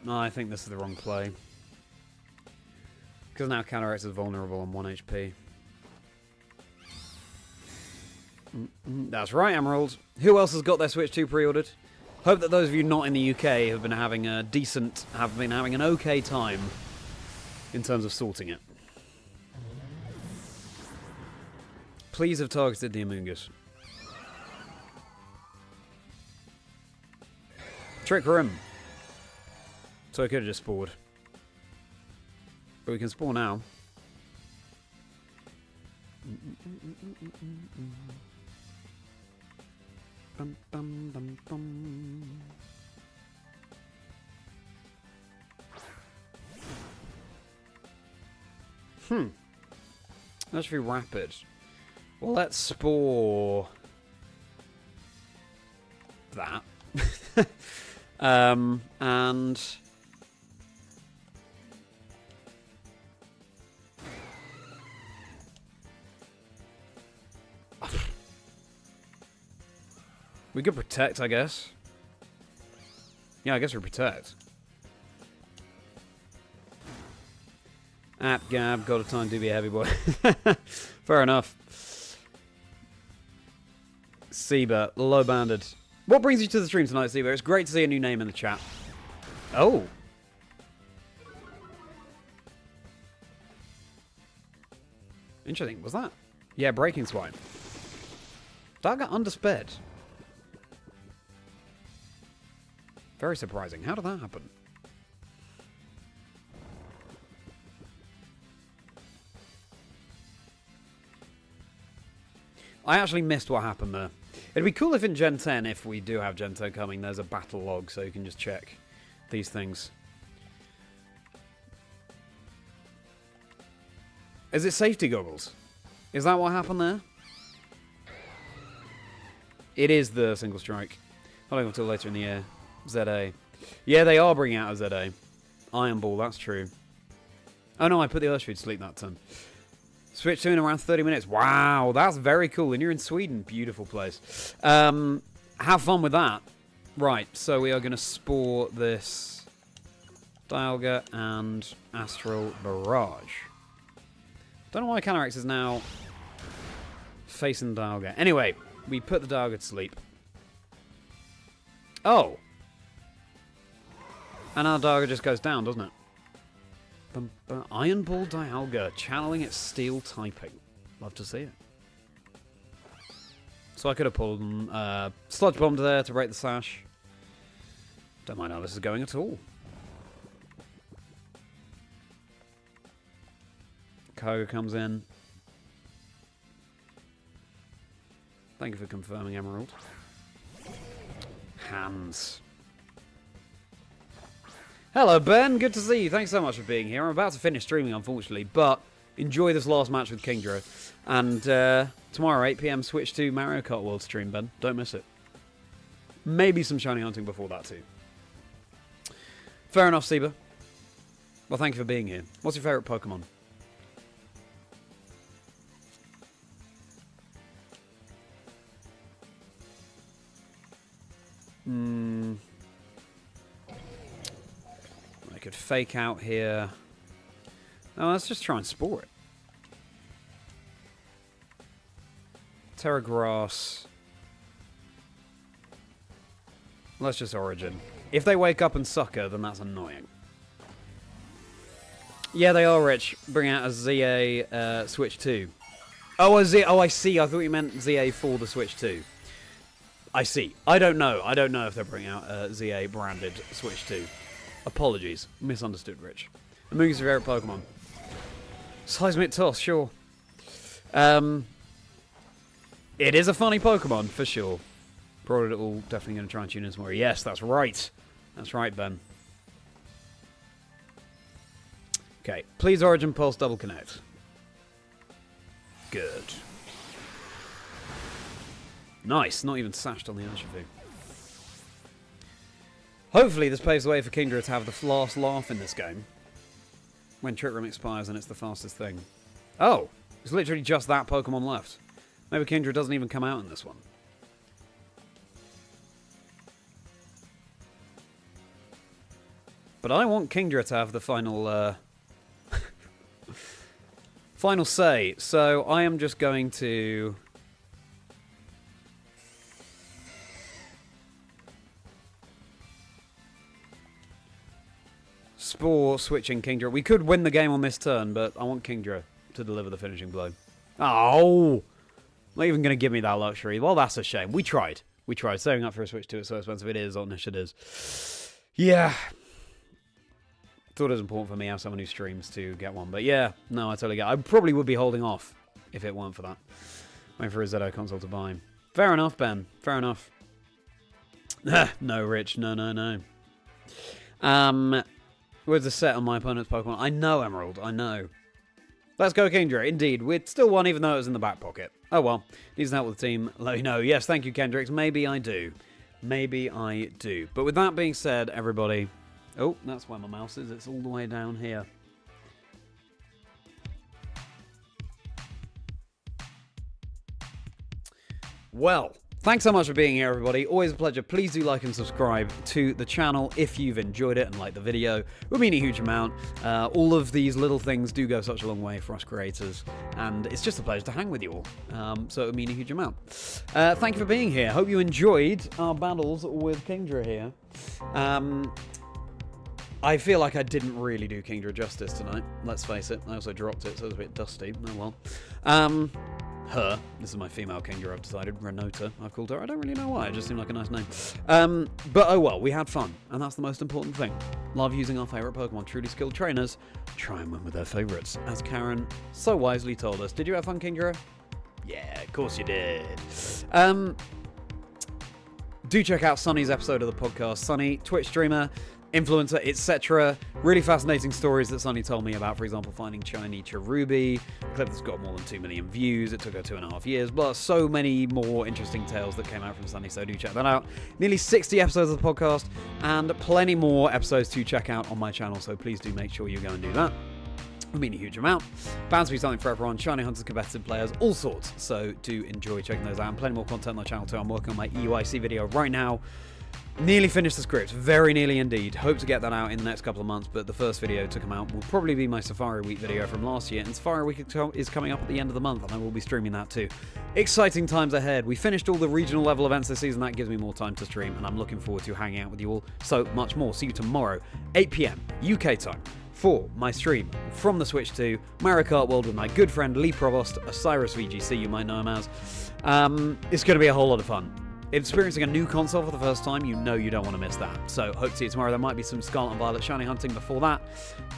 No, I think this is the wrong play. Because now Calyrex is vulnerable on 1 HP. That's right, Emerald. Who else has got their Switch 2 pre-ordered? Hope that those of you not in the UK have been having an okay time in terms of sorting it. Please have targeted the Amoongus. Trick Room. So I could have just spored. But we can spore now. Bum, bum, bum, bum. That should be rapid. Well, let's spore that. And we could protect, I guess. Yeah, I guess we protect. App Gab, got a time to be a heavy boy. Fair enough. Seba, low banded. What brings you to the stream tonight, Seba? It's great to see a new name in the chat. Oh. Interesting. Was that? Yeah, Breaking Swine. Dialga undersped. Very surprising. How did that happen? I actually missed what happened there. It'd be cool if in Gen 10, if we do have Gen 10 coming, there's a battle log so you can just check these things. Is it safety goggles? Is that what happened there? It is the single strike. Not until later in the year. ZA. Yeah, they are bringing out a ZA. Iron Ball, that's true. Oh no, I put the Earthshoot to sleep that time. Switch 2 in around 30 minutes. Wow, that's very cool. And you're in Sweden. Beautiful place. Have fun with that. Right, so we are going to spore this Dialga and Astral Barrage. Don't know why Calyrex is now facing Dialga. Anyway, we put the Dialga to sleep. Oh. And our Dialga just goes down, doesn't it? Iron Ball Dialga, channeling its steel typing. Love to see it. So I could have pulled Sludge Bombed there to break the sash. Don't mind how this is going at all. Koga comes in. Thank you for confirming, Emerald. Hands. Hello, Ben. Good to see you. Thanks so much for being here. I'm about to finish streaming, unfortunately, but enjoy this last match with KINGDRA. And tomorrow, 8 PM, switch to Mario Kart World stream, Ben. Don't miss it. Maybe some shiny hunting before that, too. Fair enough, Seba. Well, thank you for being here. What's your favourite Pokemon? I could fake out here. Oh, let's just try and spore it. Terra Grass. Let's just Origin. If they wake up and sucker, then that's annoying. Yeah, they are rich. Bring out a ZA Switch 2. Oh, I see. I thought you meant ZA for the Switch 2. I see. I don't know. I don't know if they're bringing out a ZA branded Switch 2. Apologies. Misunderstood, Rich. Amoongu's your favourite Pokemon. Seismic Toss, sure. It is a funny Pokemon, for sure. Probably all definitely going to try and tune in some more. Yes, that's right. That's right, Ben. Okay, please Origin Pulse double connect. Good. Nice, not even sashed on the Urshifu. Hopefully this paves the way for KINGDRA to have the last laugh in this game. When Trick Room expires and it's the fastest thing. Oh, it's literally just that Pokemon left. Maybe KINGDRA doesn't even come out in this one. But I want KINGDRA to have the final final say, so I am just going to Spore switching KINGDRA. We could win the game on this turn, but I want KINGDRA to deliver the finishing blow. Oh! Not even going to give me that luxury. Well, that's a shame. We tried. We tried. Saving up for a Switch 2 is so expensive. It is. Honest, it is. Yeah. Thought it was important for me as someone who streams to get one. But yeah, no, I totally get it. I probably would be holding off if it weren't for that. Waiting for a ZO console to buy. Fair enough, Ben. Fair enough. No, Rich. No, no, no. Where's the set on my opponent's Pokemon? I know, Emerald. I know. Let's go, KINGDRA. Indeed. We're still one, even though it was in the back pocket. Oh, well. Needs help with the team. Let me know. Yes, thank you, Kendrix. Maybe I do. Maybe I do. But with that being said, everybody... Oh, that's where my mouse is. It's all the way down here. Well, thanks so much for being here, everybody. Always a pleasure. Please do like and subscribe to the channel if you've enjoyed it and liked the video. It would mean a huge amount. All of these little things do go such a long way for us creators, and it's just a pleasure to hang with you all. So it would mean a huge amount. Thank you for being here. Hope you enjoyed our battles with KINGDRA here. I feel like I didn't really do KINGDRA justice tonight. Let's face it. I also dropped it, so it was a bit dusty. Oh well. Her. This is my female KINGDRA, I've decided. Renota, I've called her. I don't really know why. It just seemed like a nice name. But oh well, we had fun. And that's the most important thing. Love using our favourite Pokemon. Truly skilled trainers try and win with their favourites. As Karen so wisely told us. Did you have fun, KINGDRA? Yeah, of course you did. Do check out Sunny's episode of the podcast. Sunny, Twitch streamer, influencer, etc. Really fascinating stories that Sunny told me about, for example, finding shiny Cherubi, a clip that's got more than 2 million views, it took her 2.5 years, but so many more interesting tales that came out from Sunny, so do check that out. Nearly 60 episodes of the podcast, and plenty more episodes to check out on my channel, so please do make sure you go and do that. It would mean a huge amount. Bound to be something for everyone. Shiny hunters, competitive players, all sorts. So do enjoy checking those out. And plenty more content on my channel too. I'm working on my EUIC video right now. Nearly finished the script. Very nearly indeed. Hope to get that out in the next couple of months. But the first video to come out will probably be my Safari Week video from last year. And Safari Week is coming up at the end of the month. And I will be streaming that too. Exciting times ahead. We finished all the regional level events this season. That gives me more time to stream. And I'm looking forward to hanging out with you all so much more. See you tomorrow, 8 PM UK time, for my stream from the Switch 2, MARIO KART WORLD with my good friend Lee Provost, Osiris VGC, you might know him as. It's going to be a whole lot of fun. Experiencing a new console for the first time, you know you don't want to miss that. So hope to see you tomorrow. There might be some Scarlet and Violet shiny hunting before that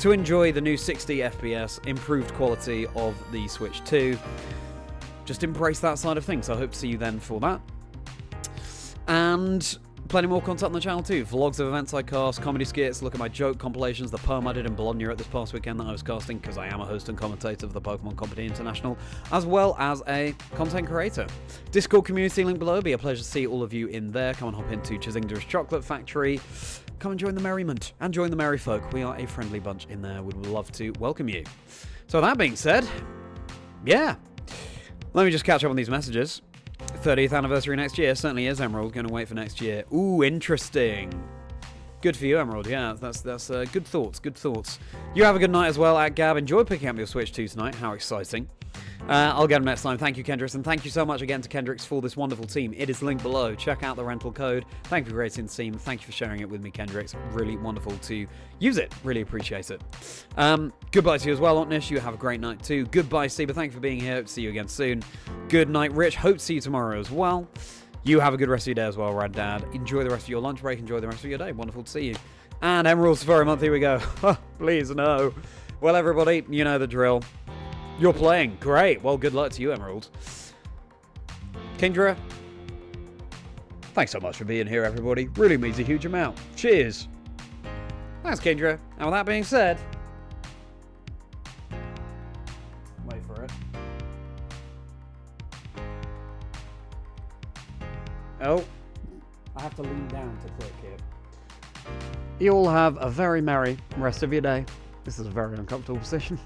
to enjoy the new 60 FPS, improved quality of the Switch 2. Just embrace that side of things. So I hope to see you then for that. And plenty more content on the channel too. Vlogs of events I cast, comedy skits, look at my joke compilations, the poem I did in Bologna at this past weekend that I was casting because I am a host and commentator of the Pokémon Company International, as well as a content creator. Discord community link below. Be a pleasure to see all of you in there. Come and hop into Chazingdra's Chocolate Factory. Come and join the merriment and join the merry folk. We are a friendly bunch in there. We'd love to welcome you. So that being said, yeah. Let me just catch up on these messages. 30th anniversary next year. Certainly is, Emerald. Going to wait for next year. Ooh, interesting. Good for you, Emerald. Yeah, that's good thoughts. Good thoughts. You have a good night as well at Gab. Enjoy picking up your Switch 2 tonight. How exciting. I'll get them next time. Thank you, Kendrix. And thank you so much again to Kendrix for this wonderful team. It is linked below. Check out the rental code. Thank you for creating the team. Thank you for sharing it with me, Kendrix. Really wonderful to use it. Really appreciate it. Goodbye to you as well, Otnish. You have a great night too. Goodbye, Seba. Thank you for being here. See you again soon. Good night, Rich. Hope to see you tomorrow as well. You have a good rest of your day as well, Rad Dad. Enjoy the rest of your lunch break. Enjoy the rest of your day. Wonderful to see you. And Emerald Safari Month. Here we go. Please, no. Well, everybody, you know the drill. You're playing. Great. Well, good luck to you, Emerald. KINGDRA, thanks so much for being here, everybody. Really means a huge amount. Cheers. Thanks, KINGDRA. And with that being said... Wait for it. Oh. I have to lean down to click here. You all have a very merry rest of your day. This is a very uncomfortable position.